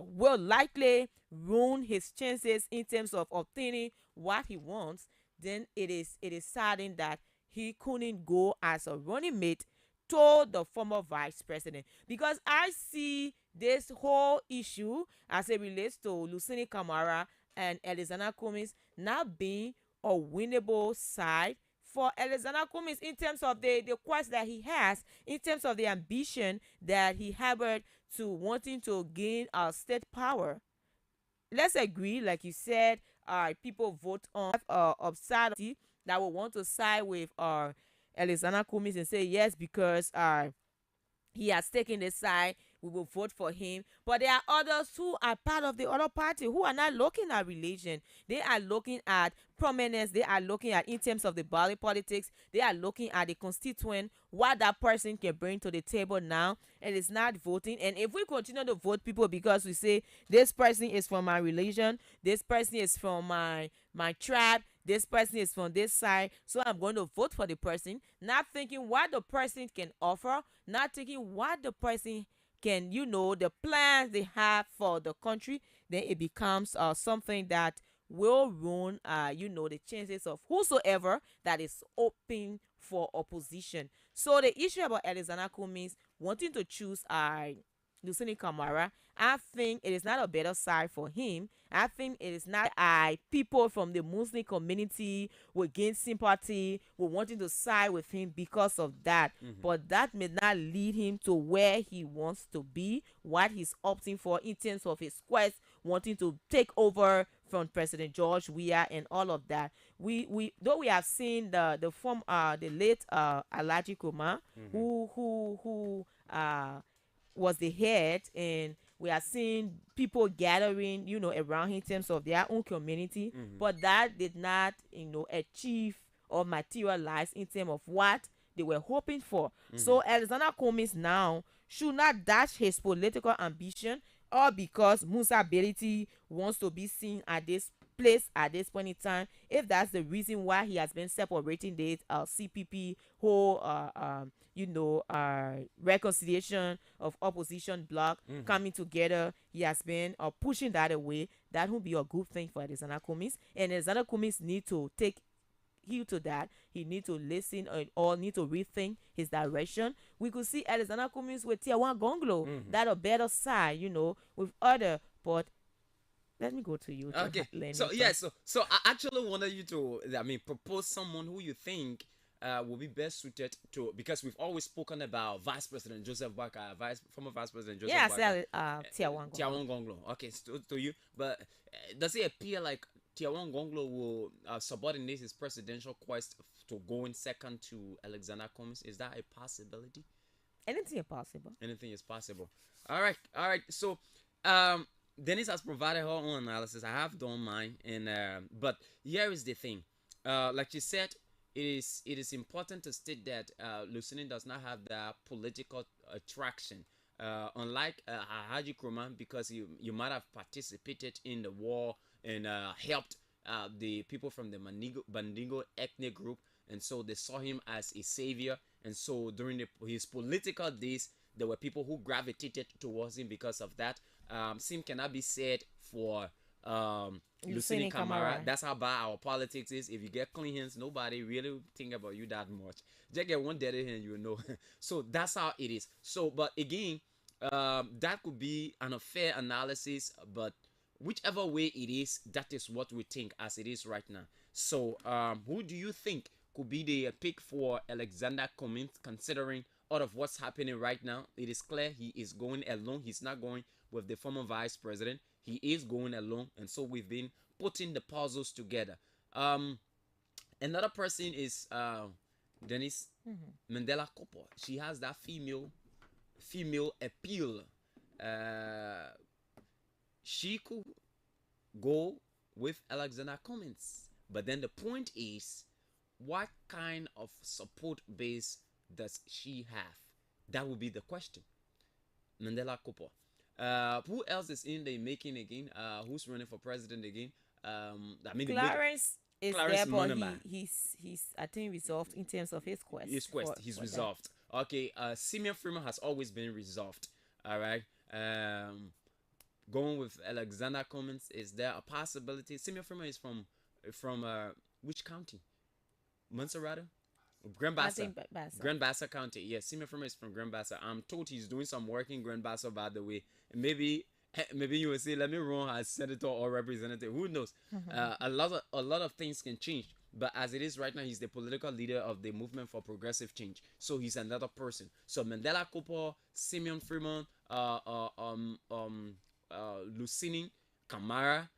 Speaker 2: will likely ruin his chances in terms of obtaining what he wants. Then it is saddening that he couldn't go as a running mate to the former vice president, because I see this whole issue as it relates to Lucini Kamara and Alexander Cummings not being a winnable side for Alexander Cummings in terms of the quest that he has, in terms of the ambition that he harbored to wanting to gain state power. Let's agree, like you said, people vote on upside that will want to side with Alexander Cummings and say yes because he has taken the side, we will vote for him. But there are others who are part of the other party who are not looking at religion. They are looking at prominence. They are looking at, in terms of the body politics, they are looking at the constituent, what that person can bring to the table now, and it's not voting. And if we continue to vote people because we say this person is from my religion, this person is from my tribe, this person is from this side, so I'm going to vote for the person, not thinking what the person can offer, not thinking what the person can, the plans they have for the country, then it becomes something that will ruin, the chances of whosoever that is open for opposition. So the issue about Alexander Cummings wanting to choose Lucini Kamara, I think it is not a better side for him. I think it is not people from the Muslim community will gain sympathy, will wanting to side with him because of that. But that may not lead him to where he wants to be, what he's opting for in terms of his quest, wanting to take over from President George Weah and all of that. We though we have seen the late Alhaji Kuma, who was the head, and we are seeing people gathering, around him in terms of their own community, but that did not, achieve or materialize in terms of what they were hoping for. So Alexander Cummings now should not dash his political ambition, or because Musa Ability wants to be seen at this place at this point in time, if that's the reason why he has been separating the CPP whole reconciliation of opposition bloc coming together, he has been pushing that away. That would be a good thing for Alexander Cummings, and Alexander Cummings need to take heed to that. He need to listen or need to rethink his direction. We could see Alexander Cummings with Tiawan Gonglo, that a better side, with other. But let me go to you.
Speaker 21: Okay. So I actually wanted you to, propose someone who you think will be best suited to, because we've always spoken about Vice President Joseph Boakai, former Vice President Joseph Boakai. Tiawan Gonglo. Okay, to you. But does it appear like Tiawan Gonglo will subordinate his presidential quest to going second to Alexander Cummings? Is that a possibility?
Speaker 2: Anything is possible.
Speaker 21: Anything is possible. All right. So, Denise has provided her own analysis. I have done mine, and but here is the thing. Like you said, it is important to state that Lucini does not have the political attraction, unlike Haji Nkrumah, because you might have participated in the war and helped the people from the Mandingo ethnic group, and so they saw him as a savior. And so during his political days, there were people who gravitated towards him because of that. Same cannot be said for Lucini Camara. That's how bad our politics is. If you get clean hands, nobody really think about you that much. Just get one dirty hand, you know. So that's how it is. So, but again, that could be an unfair analysis, but whichever way it is, that is what we think as it is right now. So, who do you think could be the pick for Alexander Cummings, considering all of what's happening right now? It is clear he is going alone. He's not going with the former vice president. He is going alone, and so we've been putting the puzzles together. Another person is Denise Mandela Kopo. She has that female appeal. She could go with Alexander Cummings, but then the point is, what kind of support base does she have? That would be the question. Mandela Kopo. Who else is in the making again? Who's running for president again? I mean,
Speaker 2: Clarence is
Speaker 21: Clarence
Speaker 2: there, but
Speaker 21: Monaba.
Speaker 2: he's I think resolved in terms of his quest.
Speaker 21: He's resolved. Okay, Simeon Freeman has always been resolved. All right. Going with Alexander Cummings, is there a possibility? Simeon Freeman is from which county? Montserrat? Grand Bassa. Grand Bassa County. Yes, Simeon Freeman is from Grand Bassa. I'm told he's doing some work in Grand Bassa, by the way. Maybe you will say, let me run as senator or representative. Who knows? A lot of things can change. But as it is right now, he's the political leader of the movement for progressive change. So he's another person. So Mandela Kopo, Simeon Freeman, Lucini Camara,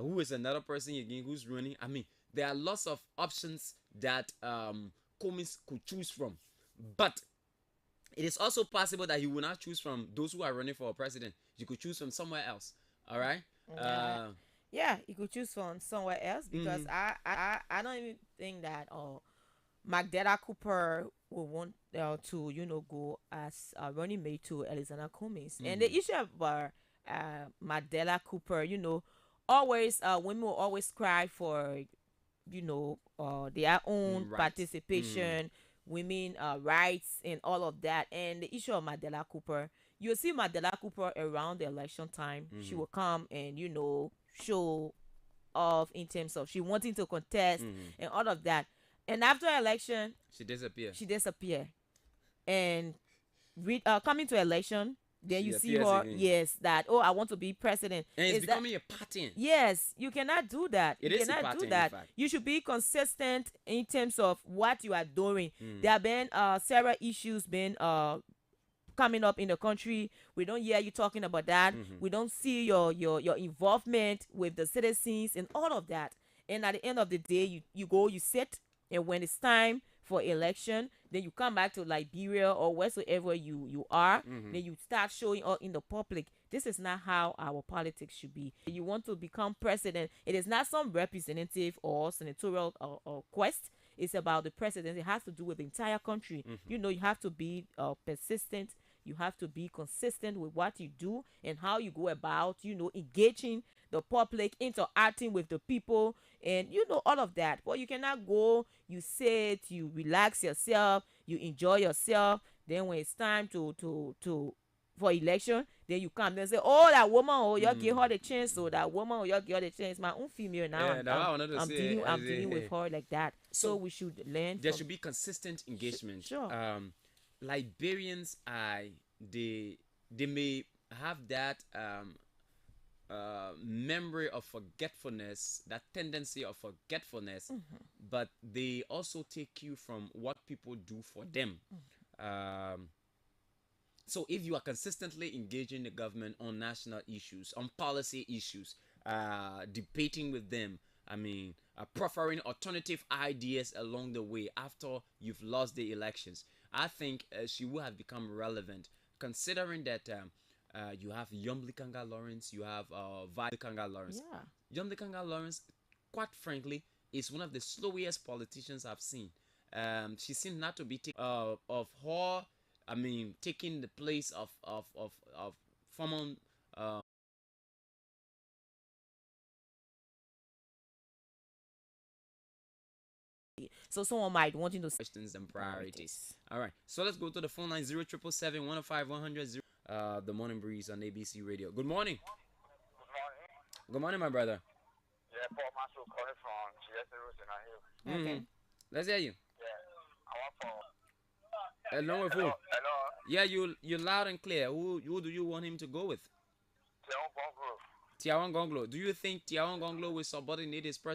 Speaker 21: who is another person again who's running. I mean, there are lots of options that Cummings could choose from. But it is also possible that he will not choose from those who are running for president. You could choose from somewhere else. All right?
Speaker 2: Yeah, you could choose from somewhere else, because I don't even think that Magdalena Cooper will want to go as a running mate to Alexander Cummings. And the issue about Magdalena Cooper, always women will always cry for their own participation, women rights and all of that. And the issue of Magdalena Cooper, you'll see Magdalena Cooper around the election time. She will come and show off in terms of she wanting to contest and all of that. And after election,
Speaker 21: she disappear.
Speaker 2: And coming to election, then you see her
Speaker 21: again.
Speaker 2: Yes, that I want to be president,
Speaker 21: and it's becoming a pattern.
Speaker 2: Yes, you cannot do that.
Speaker 21: It
Speaker 2: you
Speaker 21: is
Speaker 2: cannot
Speaker 21: a pattern,
Speaker 2: do that.
Speaker 21: in fact.
Speaker 2: You should be consistent in terms of what you are doing. There have been several issues been coming up in the country. We don't hear you talking about that. We don't see your involvement with the citizens and all of that. And at the end of the day, you go, you sit, and when it's time for election, then you come back to Liberia or wheresoever you are, then you start showing up in the public. This is not how our politics should be. You want to become president, it is not some representative or senatorial or quest. It's about the president. It has to do with the entire country. You have to be persistent. You have to be consistent with what you do and how you go about, engaging the public, interacting with the people, and all of that. But you cannot go, you sit, you relax yourself, you enjoy yourself. Then when it's time for election, then you come and say, that woman, you give her the chance, so that woman, you give her the chance. My own female now, I'm dealing with her like that. So we should learn.
Speaker 21: There should be consistent engagement.
Speaker 2: Sure.
Speaker 21: Liberians, they may have that memory of forgetfulness, that tendency of forgetfulness, but they also take cue from what people do for them. So if you are consistently engaging the government on national issues, on policy issues, debating with them, proffering alternative ideas along the way after you've lost the elections, I think she will have become relevant, considering that you have Yomli Kanga Lawrence, you have Vi Kanga Lawrence.
Speaker 2: Yeah.
Speaker 21: Yomli Kanga Lawrence, quite frankly, is one of the slowest politicians I've seen. She seems not to be taking the place of former
Speaker 2: So someone might want you to
Speaker 21: questions and priorities. All right, so let's go to the phone line 0777-105-100. The Morning Breeze on ABC Radio. Good morning. Good morning, my brother.
Speaker 6: Yeah, Paul Master calling from GS Rosen here.
Speaker 21: Let's hear you.
Speaker 6: Yeah, I want for.
Speaker 21: Hello, with who?
Speaker 6: Hello.
Speaker 21: Yeah, you're loud and clear. Who do you want him to go with?
Speaker 6: Tiawan Gonglo.
Speaker 21: Tiawan Gonglo. Do you think Tiawan Gonglo will subordinate his president?